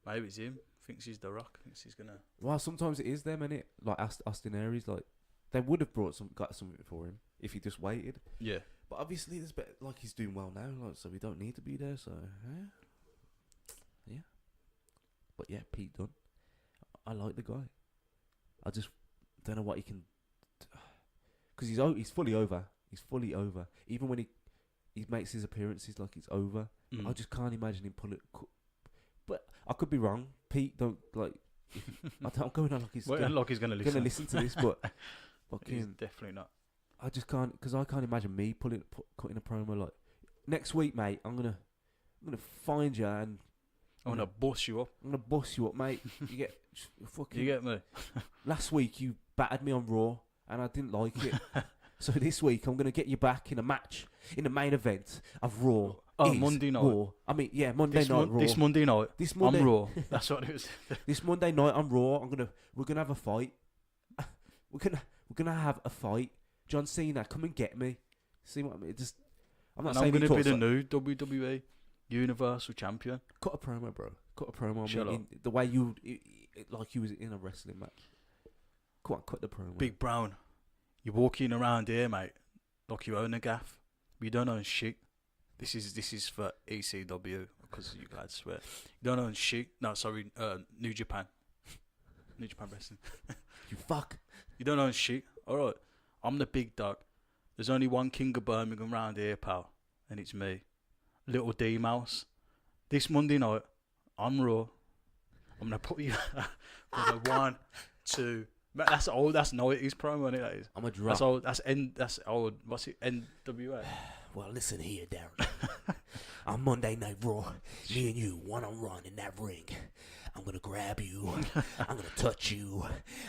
Maybe it's him. Thinks he's The Rock. Thinks he's gonna. Well, sometimes it is them, innit? Like Austin Aries, like they would have got something for him if he just waited. Yeah. But obviously, there's like he's doing well now, like so we don't need to be there. So yeah. But yeah, Pete Dunne. I like the guy. I just don't know what he can. Because he's fully over. He's fully over. Even when he makes his appearances, like it's over. I just can't imagine him pull it. But I could be wrong. Pete, don't like. I'm going on like he's going to listen to this, but he's definitely not. I just can't, because I can't imagine me cutting a promo like next week, mate. I'm gonna find you and I'm gonna bust you up. I'm gonna bust you up, mate. You get fucking. You get me. Last week you battered me on Raw and I didn't like it. So this week I'm gonna get you back in a match in the main event of Raw. Oh, Monday night. Raw. I mean, yeah, Monday night. Raw. This Monday night. I'm Raw. That's what it was. This Monday night I'm Raw. We're gonna have a fight. We're gonna have a fight John Cena, come and get me. See what I mean? Just, I'm not And saying I'm he going to be talks the like, new WWE Universal Champion. cut a promo, bro. Cut a promo. Shut I mean, up. in the way like you was in a wrestling match. Cut the promo. Big Brown, you're walking around here, mate, like you own a gaff. But you don't own shit. This is for ECW, because you guys swear. You don't own shit. No, sorry, New Japan. New Japan Wrestling. You fuck. You don't own shit. Alright, I'm the big dog. There's only one king of Birmingham round here, pal. And it's me. Little D Mouse. This Monday night, on Raw, I'm going to put you for the 1, 2... That's old. That's 90s promo, innit? That is. I'm a drop. That's old. That's old. What's it? NWA. Well, listen here, Darren. On Monday Night Raw, me and you one-on-one in that ring. I'm gonna grab you. I'm gonna touch you.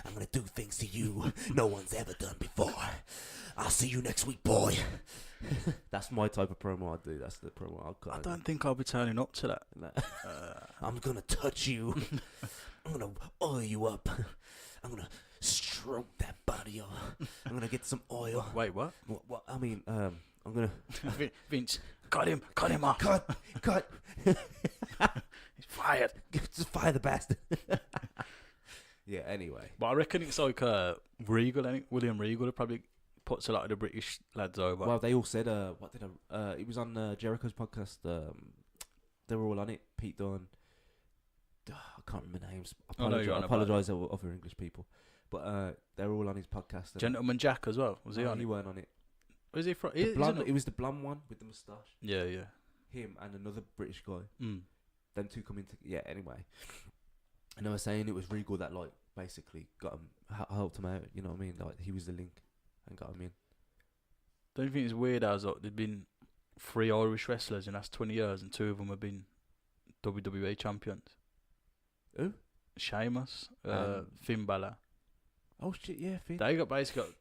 I'm gonna do things to you no one's ever done before. I'll see you next week, boy. That's my type of promo I do. That's the promo I'll cut. I don't think I'll be turning up to that. I'm gonna touch you. I'm gonna oil you up. I'm gonna stroke that body off. I'm gonna get some oil. Wait, what? What? I mean, I'm gonna. Vince, cut him off. Cut. He's fired. Just fire the bastard. Yeah. Anyway. But I reckon it's like Regal. I think William Regal probably puts a lot of the British lads over. Well, they all said. What did it was on Jericho's podcast. They were all on it. Pete Dunne. I can't remember names. I apologise to other English people, but they were all on his podcast. Gentleman Jack as well. Was he on? He weren't on it. Was he from? It was the blonde one with the moustache. Yeah. Him and another British guy. Mm. Them two come into. Yeah. Anyway, and I was saying it was Regal that like basically got him, helped him out. You know what I mean? Like he was the link and got him in. Don't you think it's weird as like there'd been 3 Irish wrestlers in the last 20 years and 2 of them have been WWE champions? Who? Sheamus, Finn Balor. Oh shit! Yeah, Finn. They basically got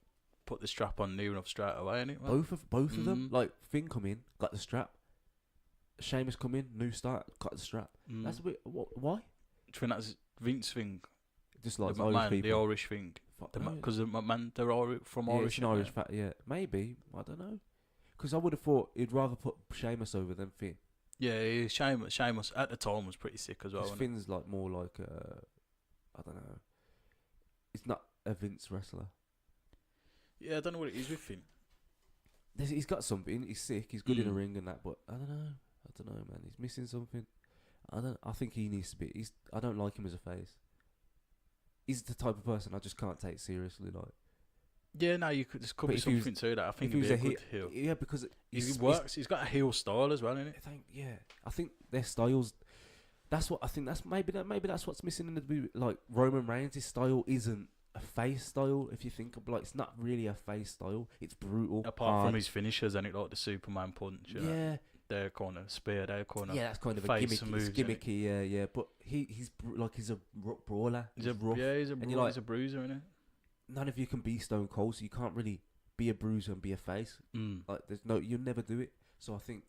put the strap on near enough straight away, innit? Both of them. Like Finn come in, got the strap. Sheamus come in, new start, got the strap. That's a bit. Why? Do you think that's Vince thing? Just like the Irish McMahon, people. the Irish thing. Because the McMahon, they're from Irish. Yeah, Irish fat. Yeah, maybe. I don't know. Because I would have thought he'd rather put Sheamus over than Finn. Yeah, Sheamus at the time was pretty sick as well. Finn's like more like I don't know. He's not a Vince wrestler. Yeah, I don't know what it is with Finn. He's got something. He's sick. He's good in the ring and that, but I don't know, man. He's missing something. I think he needs to be. I don't like him as a face. He's the type of person I just can't take seriously. Like. Yeah, no, there could be something to that. I think he'd be a good heel. Yeah, because he works. He's got a heel style as well, innit? I think their styles. That's what I think. Maybe that's what's missing in the like Roman Reigns. His style isn't a face style. If you think of, like, it's not really a face style. It's brutal. Apart from his finishers, and it like the Superman punch. You know? Their corner spear, their corner. Yeah, that's kind of a gimmicky. Yeah. But he's a brawler. He's a bruiser, innit? None of you can be Stone Cold, so you can't really be a bruiser and be a face. Like you'll never do it. So I think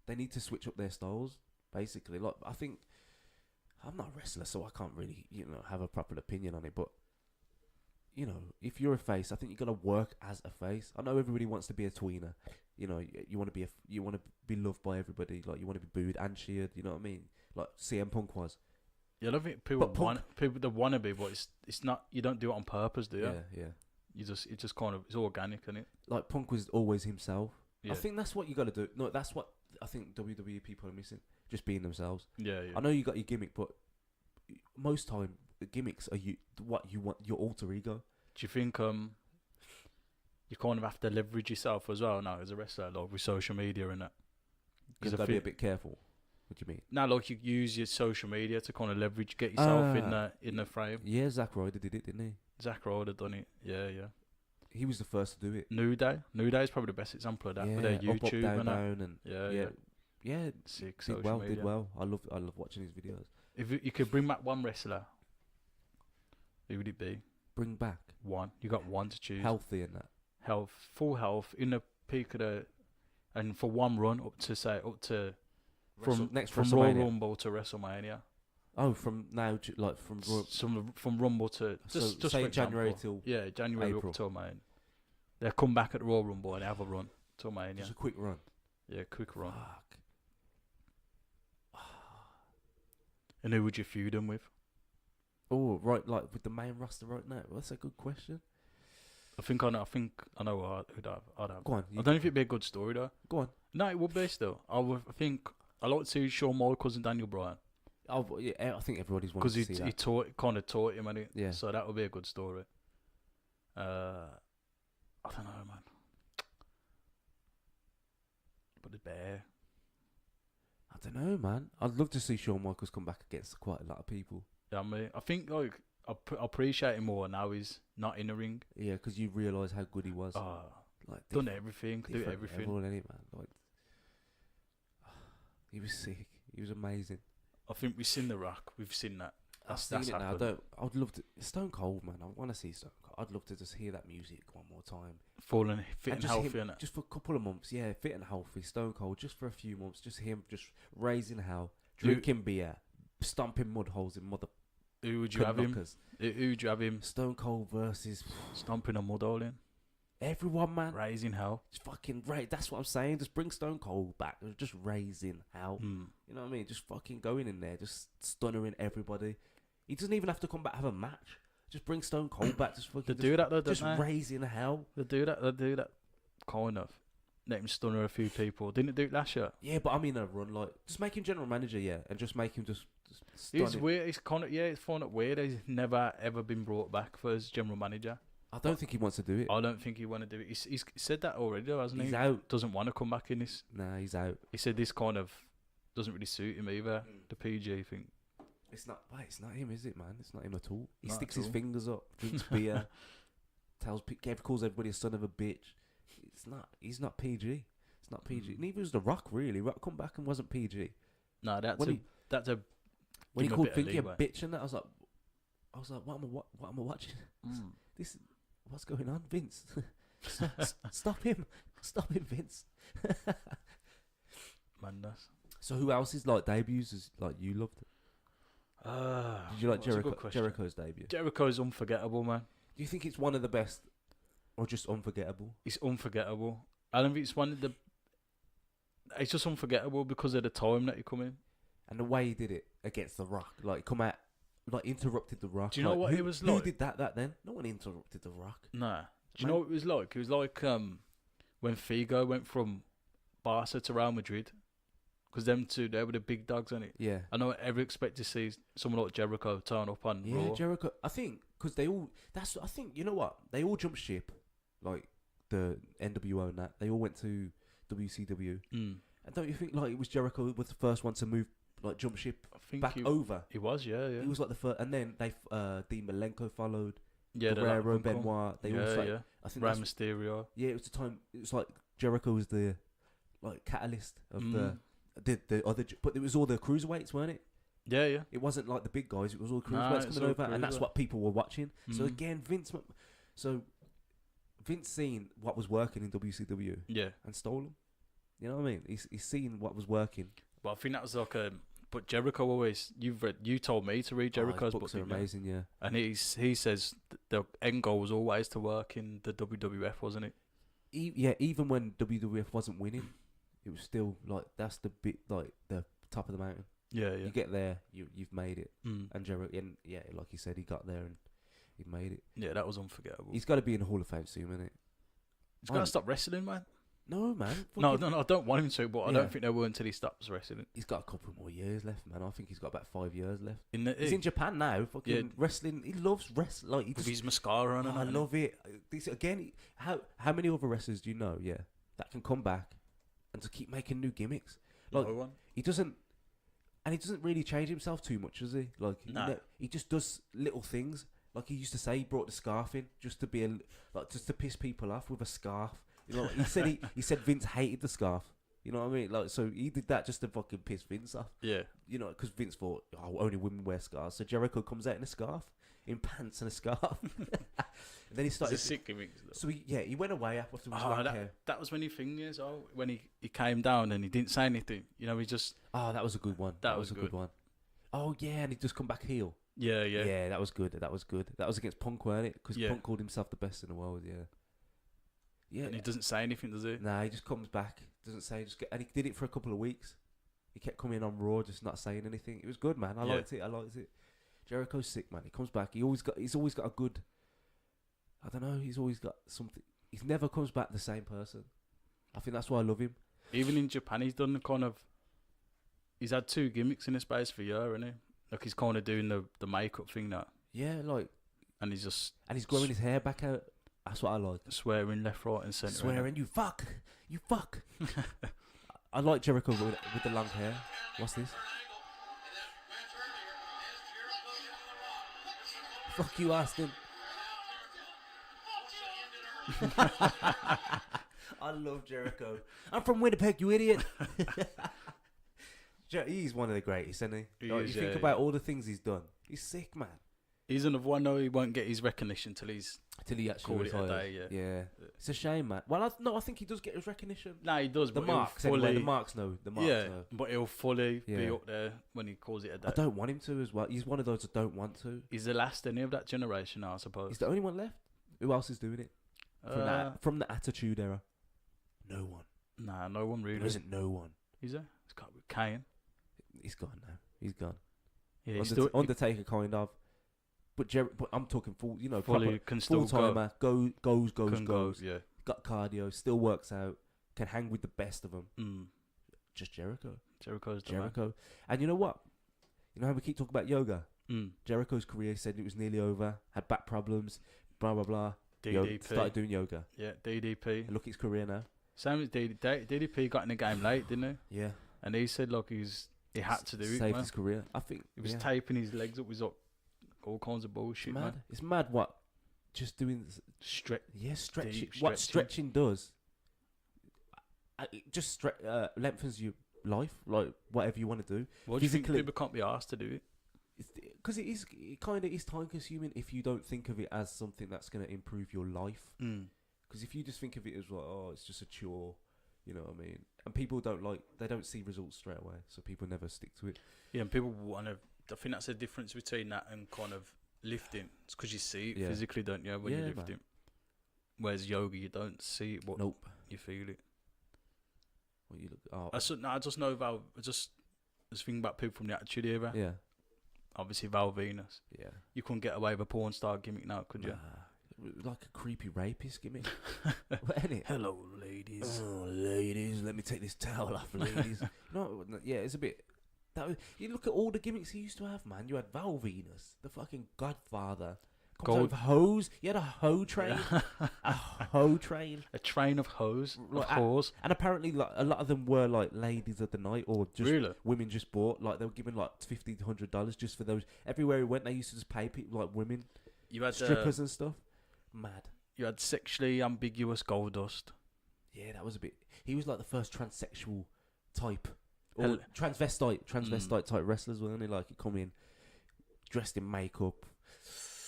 they need to switch up their styles, basically. Like I think I'm not a wrestler, so I can't really have a proper opinion on it. But if you're a face, I think you got to work as a face. I know everybody wants to be a tweener. You want to be loved by everybody. Like you want to be booed and cheered. You know what I mean? Like CM Punk was. Yeah, I don't think people want to be, but it's not. You don't do it on purpose, do you? Yeah. It's just kind of it's organic, isn't it? Like Punk was always himself. Yeah. I think that's what you got to do. No, that's what I think WWE people are missing. Just being themselves. Yeah. I know you got your gimmick, but most time the gimmicks are what you want, your alter ego. Do you think you kind of have to leverage yourself as well now as a wrestler, like with social media and that? You've got to be a bit careful. What do you mean? Now, like you use your social media to kind of leverage, get yourself in the frame. Yeah, Zack Ryder did it, didn't he? Zack Ryder done it. Yeah. He was the first to do it. New Day is probably the best example of that. With their YouTube up, down, and yeah. Sick. Did well. I love watching his videos. If you could bring back one wrestler, who would it be? Bring back one. You got one to choose. Healthy and that. Full health in the peak of and for one run up to. From Royal Rumble to WrestleMania. Oh, from now, from Rumble to just say January till January April. up till May. They come back at the Royal Rumble and they have a run to Mania. Just a quick run. Yeah, quick run. Fuck. And who would you feud them with? Oh, right, like with the main roster right now. Well, that's a good question. I think I know who'd have. I'd have. Go on. I don't know if it'd be a good story though. Go on. No, it would be still. I think I like to see Shawn Michaels and Daniel Bryan Oh, yeah, I think everybody's wanted because to see he that. kind of taught him, and Yeah. so that would be a good story. I don't know, man. But the bear. I don't know, man. I'd love to see Shawn Michaels come back against quite a lot of people. Yeah, I think like I appreciate him more now he's not in the ring. Yeah, because you realise how good he was. Like Done everything, do different everything. level, innit, man? Like, he was sick. He was amazing. I think we've seen The Rock. We've seen that. I've seen it now. happened. I'd love to. Stone Cold, man. I want to see Stone Cold. I'd love to just hear that music one more time. Falling fit and just healthy, him, innit? just for a couple of months. Yeah, fit and healthy. Stone Cold, just for a few months. Just him, just raising hell, drinking beer, stomping mud holes in mother. Who would you have him? knockers. Who would you have him? Stone Cold versus Stomping a mud hole in, everyone, man. raising hell. Just fucking that's what I'm saying. Just bring Stone Cold back. Just raising hell. Mm. You know what I mean? Just fucking going in there, just stunnering everybody. He doesn't even have to come back have a match. Just bring Stone Cold back. Just fucking They do that though, don't just they? raising hell. They do that. Kind of. Let him stunner a few people. Didn't it do it last year? Yeah, but I mean a run like just make him general manager, yeah, and just make him just stun He's him. weird. He's kind of it's kind of weird. He's never ever been brought back for as general manager. I don't think he wants to do it. I don't think he want to do it. He's said that already though, hasn't He's he? out. Doesn't want to come back in this. Nah, he's out. He said this kind of doesn't really suit him either. The PG thing. It's not. Wait, it's not him, is it, man? It's not him at all. He Not sticks at his all. fingers up, drinks beer, calls everybody a son of a bitch. It's not. He's not PG. It's not PG. Neither was The Rock, really. Rock come back and wasn't PG. No, that's When a he- that's a When he give him a called bit of Pinky a leeway. bitch and that, I was like, what am I watching? Mm. This, what's going on, Vince? Stop him, Vince. madness. So who else is like debuts is like you loved? Did you like that's a good question. Jericho's debut? Jericho's unforgettable, man. Do you think it's one of the best, or just unforgettable? It's unforgettable. I don't think it's one of the. It's just unforgettable because of the time that you come in. And the way he did it against The Rock, like come out, like interrupted The Rock. Do you know like, what who, it was who like? did that then? No one interrupted The Rock. Nah. Do you know what it was like? It was like when Figo went from Barca to Real Madrid. Because them two, they were the big dogs, on it. Yeah. I don't ever expect to see someone like Jericho turn up on Raw. Jericho. I think because they all. I think you know what? They all jumped ship, like the NWO and that. They all went to WCW. Mm. And don't you think like it was Jericho was the first one to move, like jump ship I think back over? He was, yeah. He was like the first, and then they Dean Malenko followed. Yeah, Guerrero, Benoit. They all. yeah. I think Rey that's, Mysterio. yeah, it was the time. It was like Jericho was the like catalyst of the other, but it was all the cruiserweights, weren't it? Yeah, yeah. It wasn't like the big guys. It was all Nah, cruiserweights it's coming all over, and that's cruiserweight. what people were watching. So Mm. again, Vince seen what was working in WCW Yeah. and stole them. You know what I mean? He's seen what was working. But I think that was like a. But Jericho always. You told me to read Jericho's books are book, didn't you? amazing. Yeah. And he says the end goal was always to work in the WWF, wasn't it? Yeah. Even when WWF wasn't winning, it was still like that's the bit like the top of the mountain. Yeah, yeah. You get there, you've made it. Mm. And Jericho, and yeah, like you said, he got there and he made it. Yeah, that was unforgettable. He's got to be in the Hall of Fame soon, isn't it? He's got to stop wrestling, man. No, man. No, I don't want him to, but I Yeah. don't think they will until he stops wrestling. He's got a couple more years left, man. I think he's got about 5 years left. He's He's in Japan now. Fucking Yeah. wrestling. He loves wrestling. Like he with just, his mascara on. I and love it. This again. How many other wrestlers do you know? Yeah, that can come back and to keep making new gimmicks. Like no one. he doesn't really change himself too much, does he? Like Nah. he just does little things. Like he used to say, he brought the scarf in just to be just to piss people off with a scarf. You know, he said Vince hated the scarf. You know what I mean? Like, so he did that just to fucking piss Vince off. Yeah. You know, because Vince thought, oh, only women wear scarves. So Jericho comes out in a scarf, in pants and a scarf. And then he started. It's a sick gimmick. So he went away after his long hair. That was when he thing is. Oh, when he came down and he didn't say anything. You know, he just. Oh, that was a good one. That was a good one. Oh yeah, and he just come back heel. Yeah. Yeah, that was good. That was against Punk, weren't it? Because Yeah. Punk called himself the best in the world. Yeah. Yeah. And he doesn't say anything, does he? Nah, he just comes back, doesn't say, and he did it for a couple of weeks. He kept coming on Raw, just not saying anything. It was good, man. I liked it. Jericho's sick, man. He comes back. He's always got a good. I don't know. He's always got something. He never comes back the same person. I think that's why I love him. Even in Japan, he's done he's had 2 gimmicks in a space for a year, hasn't he? Like he's kind of doing the makeup thing now. Yeah, like. And he's just. And he's growing his hair back out. That's what I like. Swearing left, right, and centre. Swearing, you fuck. I like Jericho with the long hair. What's this? Fuck you, Austin. I love Jericho. I'm from Winnipeg, you idiot. He's one of the greatest, isn't he? You think about all the things he's done. He's sick, man. He's another one, though. He won't get his recognition till he actually retires. Yeah. It's a shame, man. Well, I think he does get his recognition. Nah, he does. The but marks, fully, the marks know. But he'll fully be up there when he calls it a day. I don't want him to as well. He's one of those I don't want to. He's the last any of that generation, I suppose. He's the only one left. Who else is doing it? From the Attitude Era. No one. Nah, no one really. There isn't no one. Is there? It's got Kane. He's gone now. He's gone. Yeah, Undertaker kind of. But I'm talking full, fully can still full timer. Goes. Yeah. Got cardio. Still works out. Can hang with the best of them. Just Jericho. Jericho's the Jericho. man. And you know what? You know how we keep talking about yoga? Mm. Jericho's career said it was nearly over. Had back problems. Blah blah blah. DDP. Started doing yoga. Yeah, DDP. And look at his career now. Same as DDP got in the game late, didn't he? Yeah. And he said, look, he had to do it. Saved his career. I think he was taping his legs up with all kinds of bullshit. Mad. Man. It's mad what just doing stretching. What stretching does. It just lengthens your life, like whatever you want to do. What do you think people can't be asked to do it? Because it kind of is time consuming if you don't think of it as something that's going to improve your life. Because if you just think of it as like, oh, it's just a chore, you know what I mean? And people they don't see results straight away, so people never stick to it. Yeah, and people want to. I think that's the difference between that and kind of lifting. It's because you see it physically, don't you, when you're lifting. Man. Whereas yoga, you don't see it, but you feel it. Well, you look. I just know about. I was thinking about people from the Attitude Era. Yeah. Obviously, Val Venus. Yeah. You couldn't get away with a porn star gimmick now, could you? Like a creepy rapist gimmick. What, innit? Hello, ladies. Oh, ladies, let me take this towel off, ladies. It's a bit. You look at all the gimmicks he used to have, man. You had Val Venus, the fucking Godfather. Comes out with hose. You had a hoe train. A hoe train. A train of hose. Hose. And apparently, like, a lot of them were like ladies of the night, or just women just bought. Like they were giving like $50, $100 just for those. Everywhere he went, they used to just pay people like women. You had strippers and stuff. Mad. You had sexually ambiguous Goldust. Yeah, that was a bit. He was like the first transsexual type. Or transvestite type wrestlers, wasn't he? Like, he come in dressed in makeup,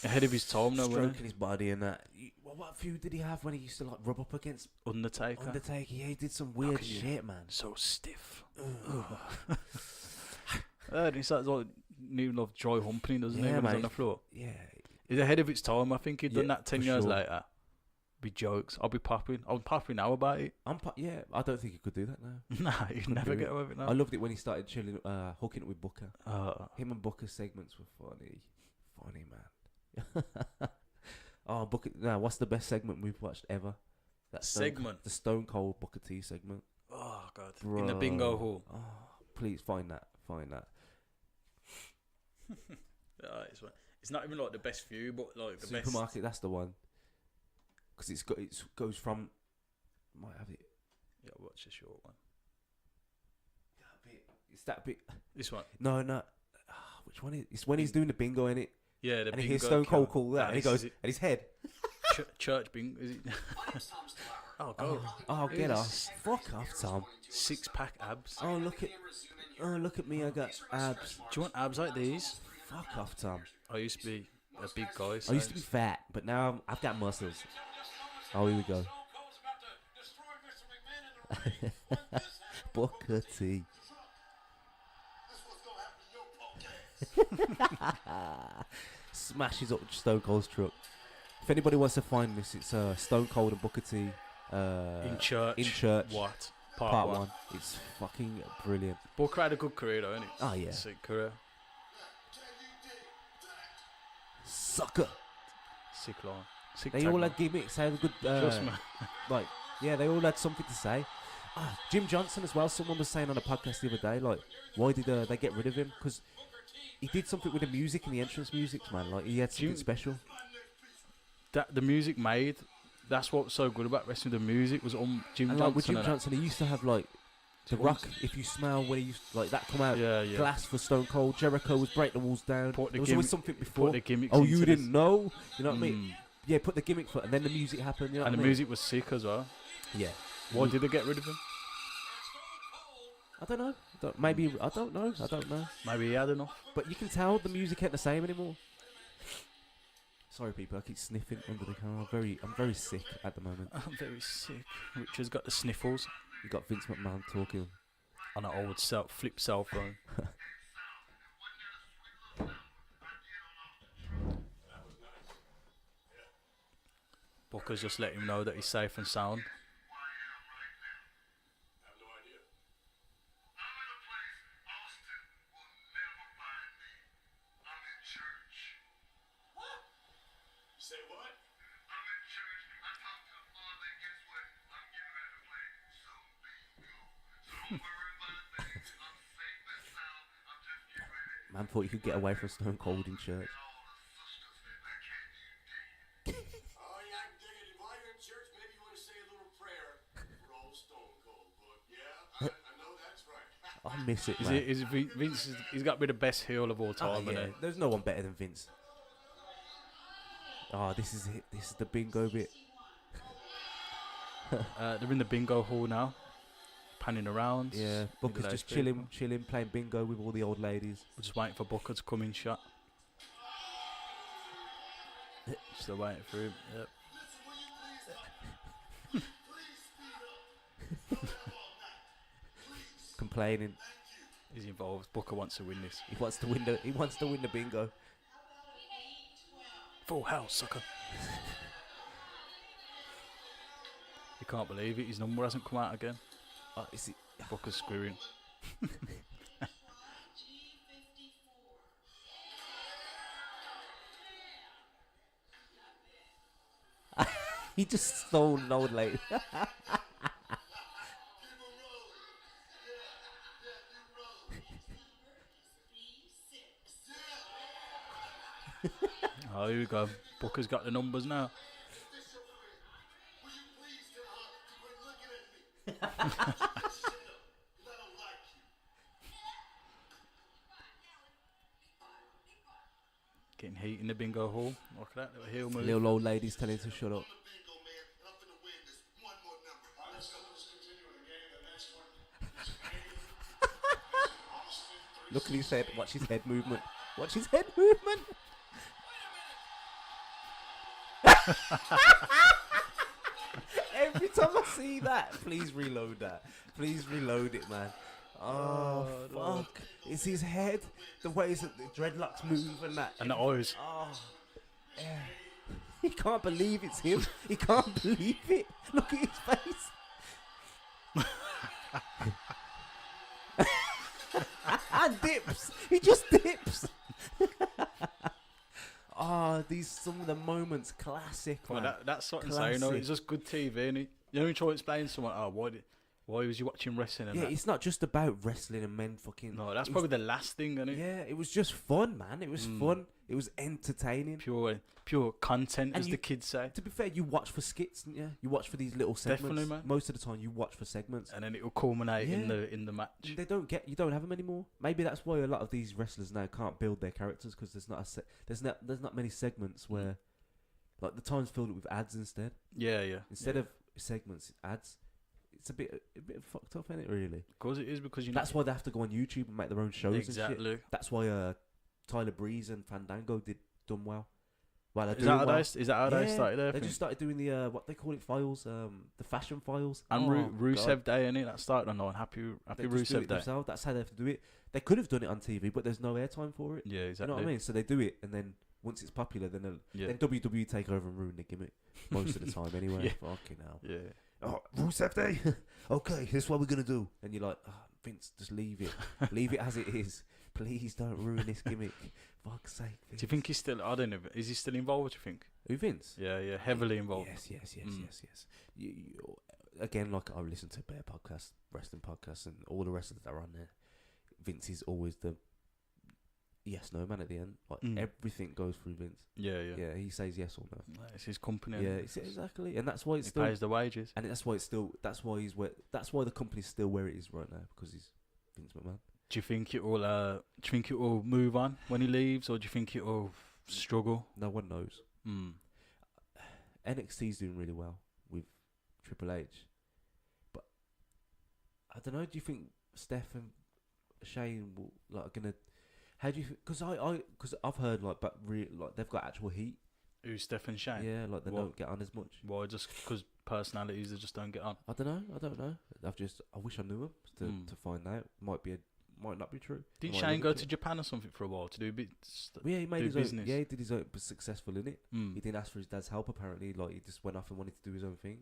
ahead of his time, stroking his body and that. What feud did he have when he used to like rub up against Undertaker? Yeah, he did some weird shit, man. So stiff. He started like new love dry humping, doesn't he? When he's on the floor. Yeah, he's ahead of its time. I think he'd done that 10 years later. Be jokes. I'll be popping. I'm popping now about it. Yeah, I don't think he could do that now. Nah, he'd never get away with it now. I loved it when he started chilling, hooking it with Booker. Him and Booker's segments were funny, man. Oh, Booker! Now, what's the best segment we've watched ever? That segment, the Stone Cold Booker T segment. Oh God! Bro. In the bingo hall. Oh, please find that. It's not even like the best view, but like the supermarket. That's the one. Because it goes from. Might have it. Yeah, watch the short one. It's that bit. This one. No. Which one is? It's when he's doing the bingo, in it. Yeah, the and he hears Stone Cold call that, and he goes, and his head. Church bingo, is it? Oh, go. Oh, get off! Fuck off, Tom. 6-pack abs. Oh, look at me! I got abs. Do you want abs like these? Fuck off, Tom. I used to be a big guy. I used to be fat, but now I've got muscles. Oh, here we go. Booker T. Smashes up Stone Cold's truck. If anybody wants to find this, it's Stone Cold and Booker T In Church. In Church. What? Part one. It's fucking brilliant. Booker had a good career though, innit? Oh yeah. Sick career. Sucker. Sick line. Sick They all had gimmicks. They had a good. Trust me. Like, yeah, they all had something to say. Jim Johnson as well. Someone was saying on a podcast the other day, like, why did they get rid of him? Because he did something with the music and the entrance music, man. Like, he had something special. That the music made. That's what's so good about wrestling. The music was on Jim Johnson. Like with Jim Johnson, he used to have like the Rock. If you smell when he used like that come out. Yeah. Glass for Stone Cold. Jericho was break the walls down. There was always something before. Put the gimmicks oh, you into didn't know? You know what I mean? Mm. Yeah, put the gimmick for, and then the music happened. You know And what the I mean? music was sick as well. Yeah. Why did they get rid of him? I don't know. Maybe I don't know. Maybe he had enough. But you can tell the music ain't the same anymore. Sorry, people. I keep sniffing under the camera. I'm very sick at the moment. I'm very sick. Richard's got the sniffles You got Vince McMahon talking. on an old flip cell phone. Booker's just let him know that he's safe and sound. Say what? I'm in church. I talked to the Father, and guess what? I'm getting ready to play some bingo. So don't worry about a thing. I'm safe and sound. I'm just getting ready. Man thought you could get away from Stone Cold in church. And all the sisters that can you dig. Oh, yeah, I can dig it. While you're in church, maybe you want to say a little prayer for old Stone Cold. But yeah, I know that's right. I miss it, man. Vince? He's got to be the best heel of all time, yeah. isn't he? There's no one better than Vince. This is it. This is the bingo bit. They're in the bingo hall now, panning around. Yeah, Booker's just chilling, playing bingo with all the old ladies. We're just waiting for Booker to come in shot. Still waiting for him. Yep. Complaining. He's involved. Booker wants to win this. He wants to win the bingo. Full house, sucker. You can't believe it. His number hasn't come out again. Is it? Booker's screwing. He just stole an old lady. Oh, here we go. Booker's got the numbers now. Will you please quit looking at me? Shut up, 'cause I don't like you. Getting heat in the bingo hall. Look at that little heel move. Little old ladies telling him to shut up. Bingo, man, and I'm finna win this one more number. All right, let's go. Let's continue the game. The next one. Look at his head. Watch his head movement. Watch his head movement. Every time I see that, please reload that. Please reload it, man. Oh, fuck. It's his head. The ways that the dreadlocks move and that. And the eyes. Oh, yeah. He can't believe it's him. He can't believe it. Look at his face. Dips. He just dips. Some of the moments, classic. Well, Man. that's what I'm saying. No, it's just good TV. And you know, you try to explain to someone, why was you watching wrestling? And Yeah, that? it's not just about wrestling and men fucking. No, that's probably the last thing, isn't it? Yeah, it was just fun, man. It was fun. It was entertaining. Pure content, And as the kids say. To be fair, you watch for skits, didn't you? You watch for these little segments. Definitely, man. Most of the time, you watch for segments. And then it will culminate in the match. You don't have them anymore. Maybe that's why a lot of these wrestlers now can't build their characters because there's not many segments where, like, the time's filled with ads instead. Yeah. Instead of segments, ads. It's a bit fucked up, isn't it? Really. Because it is because That's why they have to go on YouTube and make their own shows. Exactly. And shit. That's why Tyler Breeze and Fandango done well. Well, Is that how they started there? They just started doing the what they call it files, the fashion files. And God. Rusev Day, innit? That started on Happy They just do Rusev it Day. themselves. That's how they have to do it. They could have done it on TV, but there's no airtime for it. Yeah, exactly. You know what I mean? So they do it, and then once it's popular, then WWE take over and ruin the gimmick most of the time. Anyway, Yeah. fucking hell. Yeah. oh, Rusev Day. Okay, here's what we're gonna do. And you're like, oh, Vince, just leave it. Leave it as it is. Please don't ruin this gimmick. Fuck's sake. Vince. Do you think he's still? I don't know. Is he still involved? Do you think? Who, Vince? Yeah, heavily involved. Yes. Again, like I listen to Bear podcast, wrestling podcasts, and all the wrestlers that are on there. Vince is always the yes no man at the end. Like everything goes through Vince. Yeah. Yeah, he says yes or no. It's his company. Yeah, exactly, and that's why it's he still pays the wages. and that's why it's still that's why the company's still where it is right now, because he's Vince McMahon. Do you think it will move on when he leaves, or do you think it will struggle? No one knows. NXT's doing really well with Triple H, but I don't know. Do you think Steph and Shane will gonna? How do you? Because I've heard like they've got actual heat. Who's Steph and Shane? Yeah, like they don't get on as much. Why? Just because personalities, they just don't get on. I don't know. I wish I knew him to find out. Might not be true. Didn't Shane go to Japan or something for a while to do a bit? He made his business. own. Yeah, he did his own. Was successful in it. He didn't ask for his dad's help. Apparently, like he just went off and wanted to do his own thing.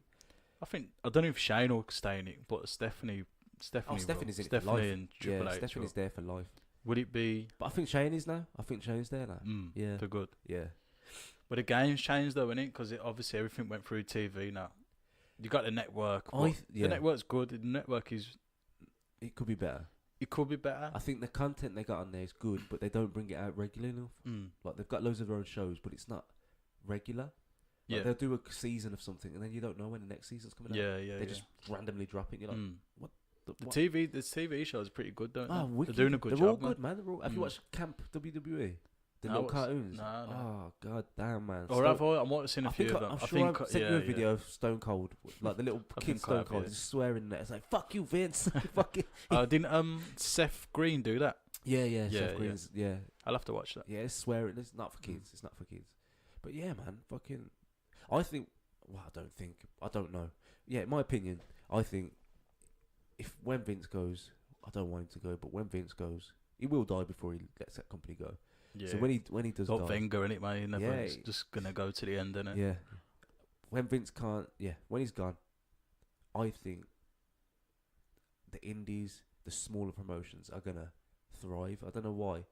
I don't know if Shane will stay in it, but Stephanie Stephanie's in it for Stephanie life. and Triple H. Stephanie's there for life. Would it be? But I think Shane is now. I think Shane's there now. Yeah, for good. Yeah. But the game's changed though, innit? Because obviously everything went through TV now. You got the network. The network's good. The network is. It could be better. It could be better. I think the content they got on there is good, but they don't bring it out regularly enough. Like they've got loads of their own shows, but it's not regular. Like they'll do a season of something, and then you don't know when the next season's coming out. They just randomly drop it. And you're like, what? The TV shows are pretty good, don't they? Oh, wicked. They're doing a good job. They're all good, man. Have you watched Camp WWE? The little cartoons? No. Oh, god damn, man. Or have I might seen a few of them. I'm sure I've sent you a video of Stone Cold. Like the little kid Stone Cold is swearing there. It's like, fuck you, Vince. Fuck it. Didn't Seth Green do that? Yeah. Seth Green's, yeah. I'll have to watch that. Yeah, it's swearing. It's not for kids. It's not for kids. But yeah, man, fucking... I don't know. Yeah, in my opinion, I think when Vince goes, I don't want him to go, but when Vince goes, he will die before he lets that company go. Yeah. So when he does die, Wenger in it, man. He's just gonna go to the end, innit? Yeah. When Vince can't, when he's gone, I think the indies, the smaller promotions, are gonna thrive. I don't know why.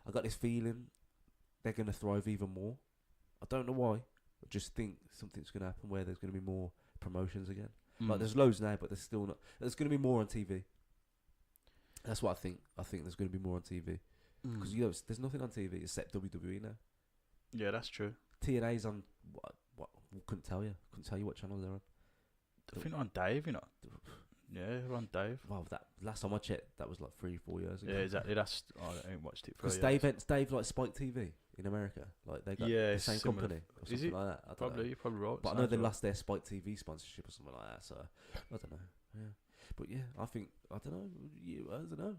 I got this feeling they're gonna thrive even more. I don't know why. I just think something's gonna happen where there's gonna be more promotions again. Like there's loads now, but there's still not. There's gonna be more on TV. That's what I think. I think there's gonna be more on TV. Because there's nothing on TV except WWE now. Yeah, that's true. TNA's on what? Couldn't tell you what channel they're on. I think on Dave, you know. Yeah, they're on Dave. Well, that last time I checked, that was like 3-4 years ago. Yeah, exactly. I ain't watched it for. Because Dave like Spike TV in America, like they got the same company or something like that. I don't know. You're probably right. But I know they lost their Spike TV sponsorship or something like that. So I don't know. Yeah. But yeah, I don't know.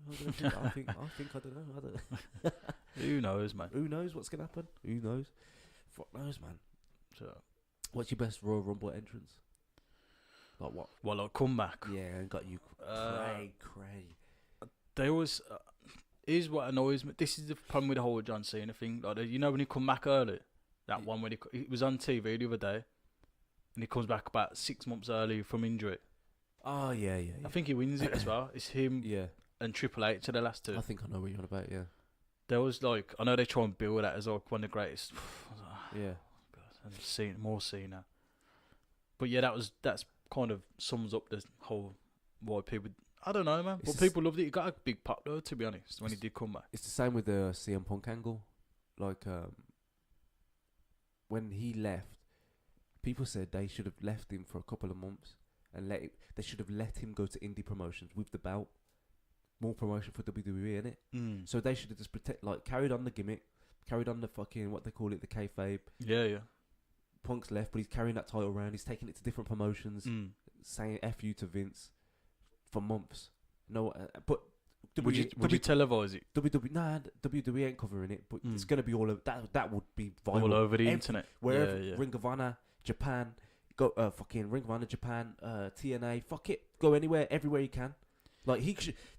Who knows, man? Who knows what's gonna happen? Who knows? Fuck knows, man. So, what's your best Royal Rumble entrance? Like what? Well, I'll come back. Yeah, and got you cray. They always. Here's what annoys me. This is the problem with the whole John Cena thing. Like, you know when he come back early, that one when he was on TV the other day, and he comes back about 6 months early from injury. Oh yeah. I think he wins it as well. It's him and Triple H are the last two. I think I know what you're on about. Yeah. There was like, I know they try and build that as like one of the greatest. Yeah. God, and more Cena. But yeah, that's kind of sums up the whole why people. I don't know, man. But people loved it. He got a big pop though, to be honest, when he did come back. It's the same with the CM Punk angle. Like when he left, people said they should have left him for a couple of months and they should have let him go to indie promotions with the belt. More promotion for WWE, innit? So they should have just carried on the gimmick, carried on the fucking, what they call it, the kayfabe. Yeah. Punk's left, but he's carrying that title around. He's taking it to different promotions, saying F you to Vince for months. No, but would you televise it? WWE ain't covering it, but it's gonna be all over. That would be viral all over the internet. Wherever Ring of Honor, Japan, go fucking Ring of Honor, Japan, TNA, fuck it, go anywhere, everywhere you can. Like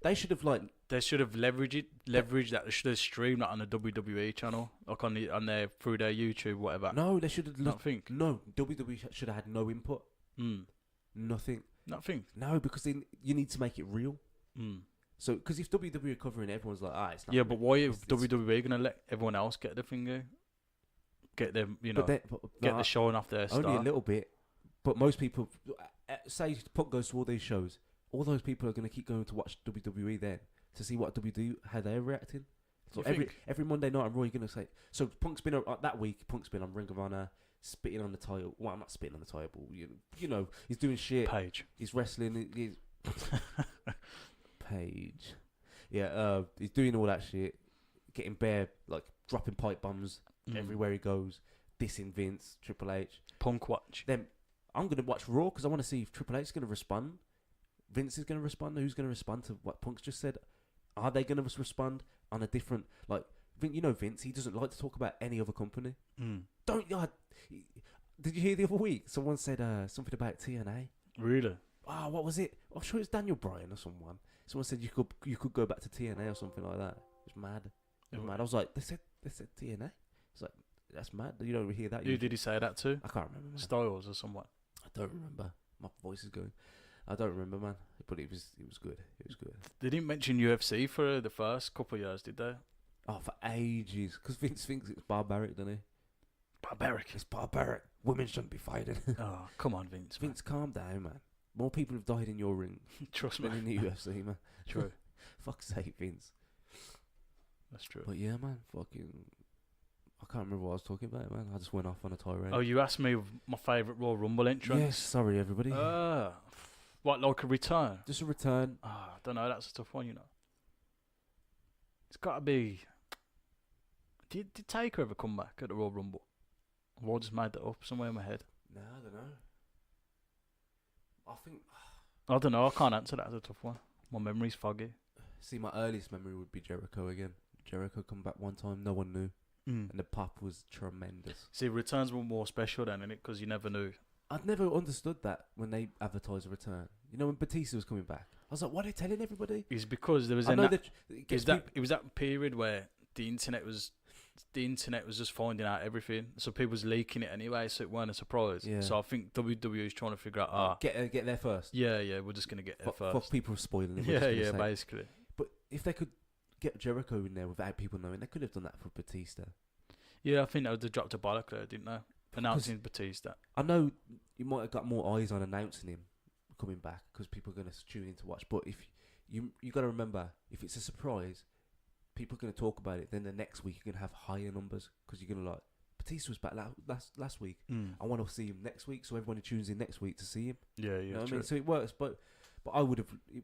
they should have leveraged that. They should have streamed that on the WWE channel, like on their through their YouTube, whatever. No, they should have. I think no, WWE should have had no input. Nothing. Nothing. No, because then you need to make it real. Mm. So, because if WWE are covering, everyone's like, it's not. Yeah, real. but why is It's- WWE gonna let everyone else get the finger? Get them, you know, but get no, the showing off their only star. a little bit. But most people, say Punk goes to all these shows, all those people are going to keep going to watch WWE then to see what WWE, how they're reacting. So You think? every Monday night on Raw, you're going to say, so Punk's been that week, Punk's been on Ring of Honor, spitting on the title. Well, I'm not spitting on the title, but you know, he's doing shit. Page. He's wrestling. He's Page. Yeah, he's doing all that shit, getting bare, like dropping pipe bombs everywhere he goes, dissing Vince, Triple H. Punk watch. Then I'm going to watch Raw because I want to see if Triple H is going to respond. Vince is going to respond. Who's going to respond to what Punk's just said? Are they going to respond on a different, like, you know, Vince, he doesn't like to talk about any other company. Don't, did you hear the other week? Someone said something about TNA. Really? What was it? I'm sure it's Daniel Bryan or someone. Someone said you could go back to TNA or something like that. It's mad. It's mad. I was like, they said TNA. It's like, that's mad. You don't hear that. Who did he say that to? I can't remember. Man. Styles or someone. I don't remember. My voice is going. I don't remember, man. But it was good. It was good. They didn't mention UFC for the first couple of years, did they? Oh, for ages. Because Vince thinks it's barbaric, doesn't he? Barbaric. It's barbaric. Women shouldn't be fighting. Oh, come on, Vince. Vince, calm down, man. More people have died in your ring Trust me. than in the UFC, man. True. Fuck's sake, Vince. That's true. But yeah, man, fucking... I can't remember what I was talking about, man. I just went off on a tirade. Oh, you asked me my favourite Royal Rumble entrance? Yes, sorry, everybody. What, like a return? Just a return. I don't know, that's a tough one, you know. It's got to be... Did Taker ever come back at the Royal Rumble? Or I just made that up somewhere in my head? No, I don't know. I think... I don't know, I can't answer that as a tough one. My memory's foggy. See, my earliest memory would be Jericho again. Jericho come back one time, no one knew. And the pop was tremendous. See, returns were more special then, innit? Because you never knew. I'd never understood that when they advertised a return. You know, when Batista was coming back, I was like, "What are they telling everybody?" It's because there was I know that that it was that period where the internet was just finding out everything, so people was leaking it anyway, so it weren't a surprise. Yeah. So I think WWE is trying to figure out, get there first. yeah, we're just gonna get there first. Fuck people spoiling it. Yeah, basically. But if they could get Jericho in there without people knowing, they could have done that for Batista. Yeah, I think they would have dropped a bollock there, didn't they? Announcing Batista. I know you might have got more eyes on announcing him coming back because people are going to tune in to watch. But if you got to remember, if it's a surprise, people are going to talk about it. Then the next week you're going to have higher numbers because you're going to like Batista was back last week. I want to see him next week, so everyone tunes in next week to see him. Yeah, You know what I mean? So it works, but it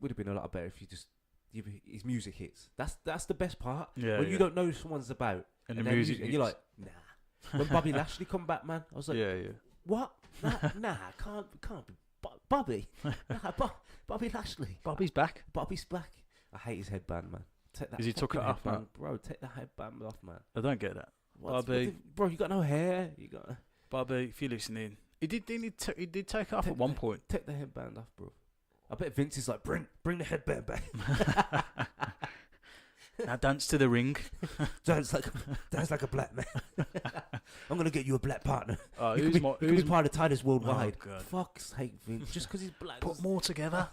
would have been a lot better if you just his music hits. That's the best part. Yeah, when you don't know someone's about and the their music, and you're like, nah. When Bobby Lashley come back, man, I was like, yeah. what? Nah, can't be Bobby. Nah, Bobby Lashley. Bobby's back. Bobby's back. I hate his headband, man. Take that. Because he took it fucking off, man. headband. Bro, take the headband off, man. I don't get that. Bobby. Bro, you got no hair. You got. Bobby, if you're listening, he did take it off at one point. Take the headband off, bro. I bet Vince is like, bring the headband back. Now dance to the ring. Dance like a black man. I'm gonna get you a black partner. You can be part of Titus Worldwide. Oh, God. Fuck's sake, Vince. Just because he's black. Put more together.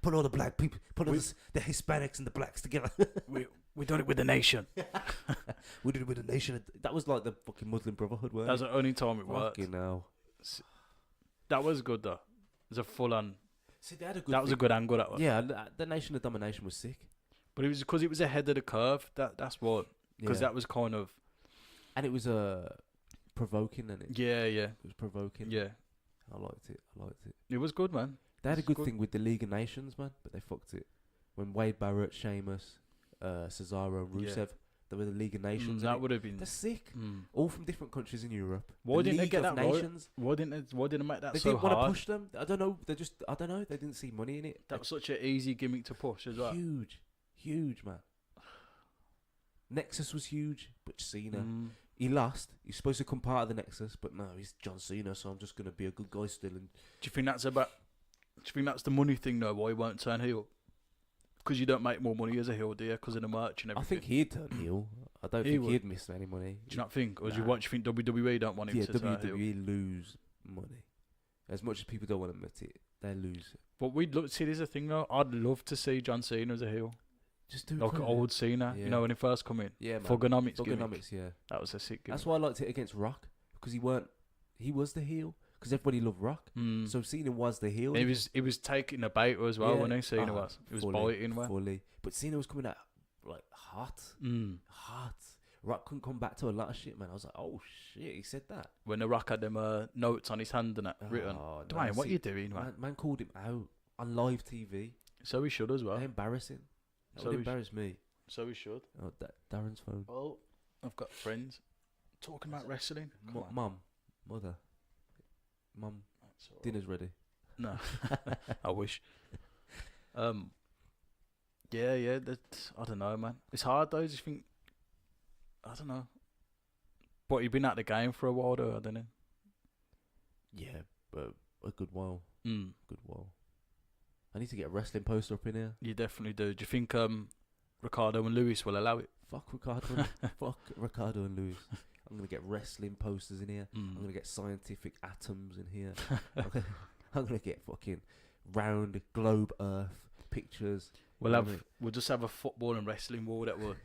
Put all the black people, put all the Hispanics and the blacks together. we done it with the nation. We did it with the nation. That was like the fucking Muslim Brotherhood, weren't That was the only time it worked. Fucking hell. That was good though. It was a full on. See, they had a good. That was a good angle. That was. Yeah, the Nation of Domination was sick. But it was because it was ahead of the curve. That's what. Because that was kind of. And it was provoking, and it. Yeah. It was provoking. Yeah. I liked it. It was good, man. They had a good thing with the League of Nations, man, but they fucked it. When Wade Barrett, Sheamus, Cesaro, and Rusev, they were the League of Nations. That would have been. They're sick. All from different countries in Europe. Why didn't they League get of that Nations. right? Why didn't they make that They so didn't hard? want to push them. I don't know. I don't know. They didn't see money in it. That was such an easy gimmick to push as well. Huge, man. Nexus was huge, but Cena, he lost. He's supposed to come part of the Nexus, but no, he's John Cena, so I'm just gonna be a good guy still. And Do you think that's the money thing though? Why he won't turn heel? Because you don't make more money as a heel, do you? Because of the merch and everything. I think he'd turn heel. I don't think he'd miss any money. Do you not think? Or do you think WWE don't want him to turn heel? WWE lose money. As much as people don't want to admit it, they lose. But we'd look. See, there's a thing though. I'd love to see John Cena as a heel, Just do it like for old Cena. Yeah. You know when he first come in. Yeah, man. Thugonomics gimmick. Thugonomics, yeah. That was a sick gimmick. That's why I liked it against Rock, because he was the heel, because everybody loved Rock. Mm. So Cena was the heel. And he was taking a bait as well, Yeah. wasn't he? Cena was. He was biting well. fully. But Cena was coming out like hot. Hot. Rock couldn't come back to a lot of shit, man. I was like, oh shit, he said that. When the Rock had them notes on his hand and that written. Oh, no, Dwayne, what see, you doing, man? Man called him out on live TV. So he should as well. Embarrassing. That So would he embarrass me. So he should. Oh, Darren's phone. Well, I've got friends talking about wrestling. Come on. Mum, mother, mum, That's all dinner's ready. right. No, I wish. Yeah. I don't know, man. It's hard though. Just think. I don't know. But you've been at the game for a while, though, hasn't you? Yeah, but a good while. Mm. Good while. I need to get a wrestling poster up in here. You definitely do. Do you think Ricardo and Lewis will allow it? Fuck Ricardo. Fuck Ricardo and Lewis. I'm gonna get wrestling posters in here. I'm gonna get scientific atoms in here. I'm gonna get fucking round globe Earth pictures. We'll just have a football and wrestling wall that will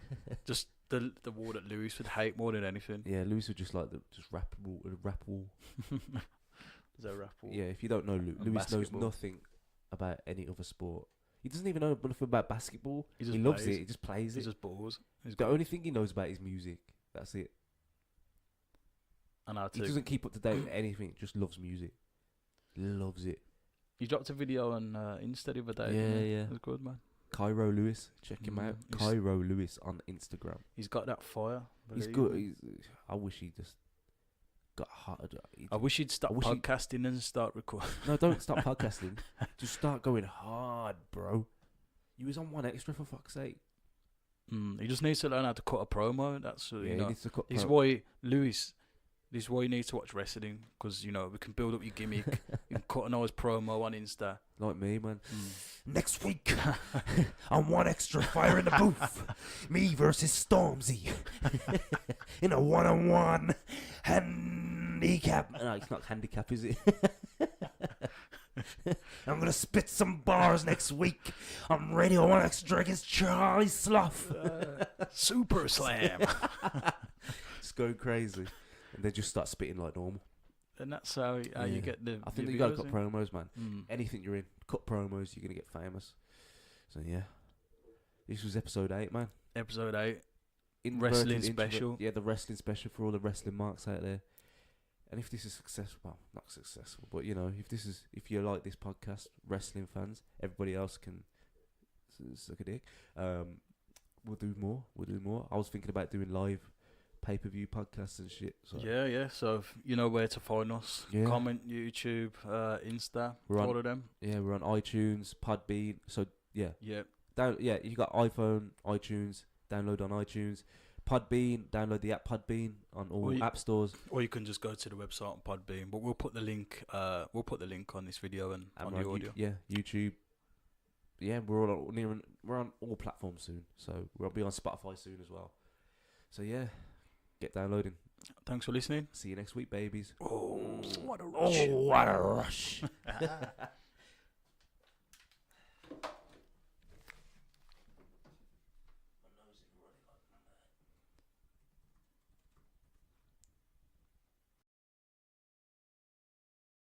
just the wall that Lewis would hate more than anything. Yeah, Lewis would just like just rap wall. There's a rap wall. Yeah, if you don't know Lewis knows basketball. nothing about any other sport. He doesn't even know nothing about basketball. He He, just loves plays. it. He just plays He it. just balls. He's The good. only thing he knows about is music. That's it. And how He to. doesn't keep up to date with anything. Just loves music. Loves it. He dropped a video on Insta the other day. Yeah, didn't he? yeah. It was good, man. Cairo Lewis, check him out. He's- Cairo Lewis on Instagram. He's got that fire. He's believe good. me. I wish he just got hard. I wish he'd stop I wish he- podcasting and start recording. No, don't stop podcasting. Just start going hard, bro. You was on One Extra for fuck's sake. He just needs to learn how to cut a promo. That's Yeah, you he know. needs to cut. This is why Lewis. This is why you need to watch wrestling, because you know we can build up your gimmick. You can cut a nice promo on Insta. Like me, man. Next week on One Extra Fire in the Booth, me versus Stormzy in a one-on-one handicap. No, it's not handicap, is it? I'm gonna spit some bars next week on Radio One Extra against Charlie Slough. Super slam. It's going crazy. And they just start spitting like normal. And that's how you Yeah. get the. I think the you gotta videos cut in. promos, man. Mm. Anything you're in, cut promos, you're gonna get famous. So yeah, this was episode 8, man. Episode 8. Inverted Wrestling introvert- special. Yeah, the wrestling special for all the wrestling marks out there. And if this is successful, well, not successful, but you know, if you like this podcast, wrestling fans, everybody else can suck a dick. We'll do more. I was thinking about doing live pay-per-view podcasts and shit. So Yeah. So if you know where to find us. Yeah. Comment, YouTube, Insta, We're on- all of them. yeah, we're on iTunes, Podbean. So yeah, Yeah. you got iPhone, iTunes, download on iTunes. Podbean, download the app Podbean on all Or you- app stores. Or you can just go to the website on Podbean. But we'll put the link. We'll put the link on this video and on we're the on audio. YouTube. Yeah, we're on all platforms soon. So we'll be on Spotify soon as well. So yeah, get downloading. Thanks for listening. See you next week, babies. Oh, what a rush. Oh, what a rush.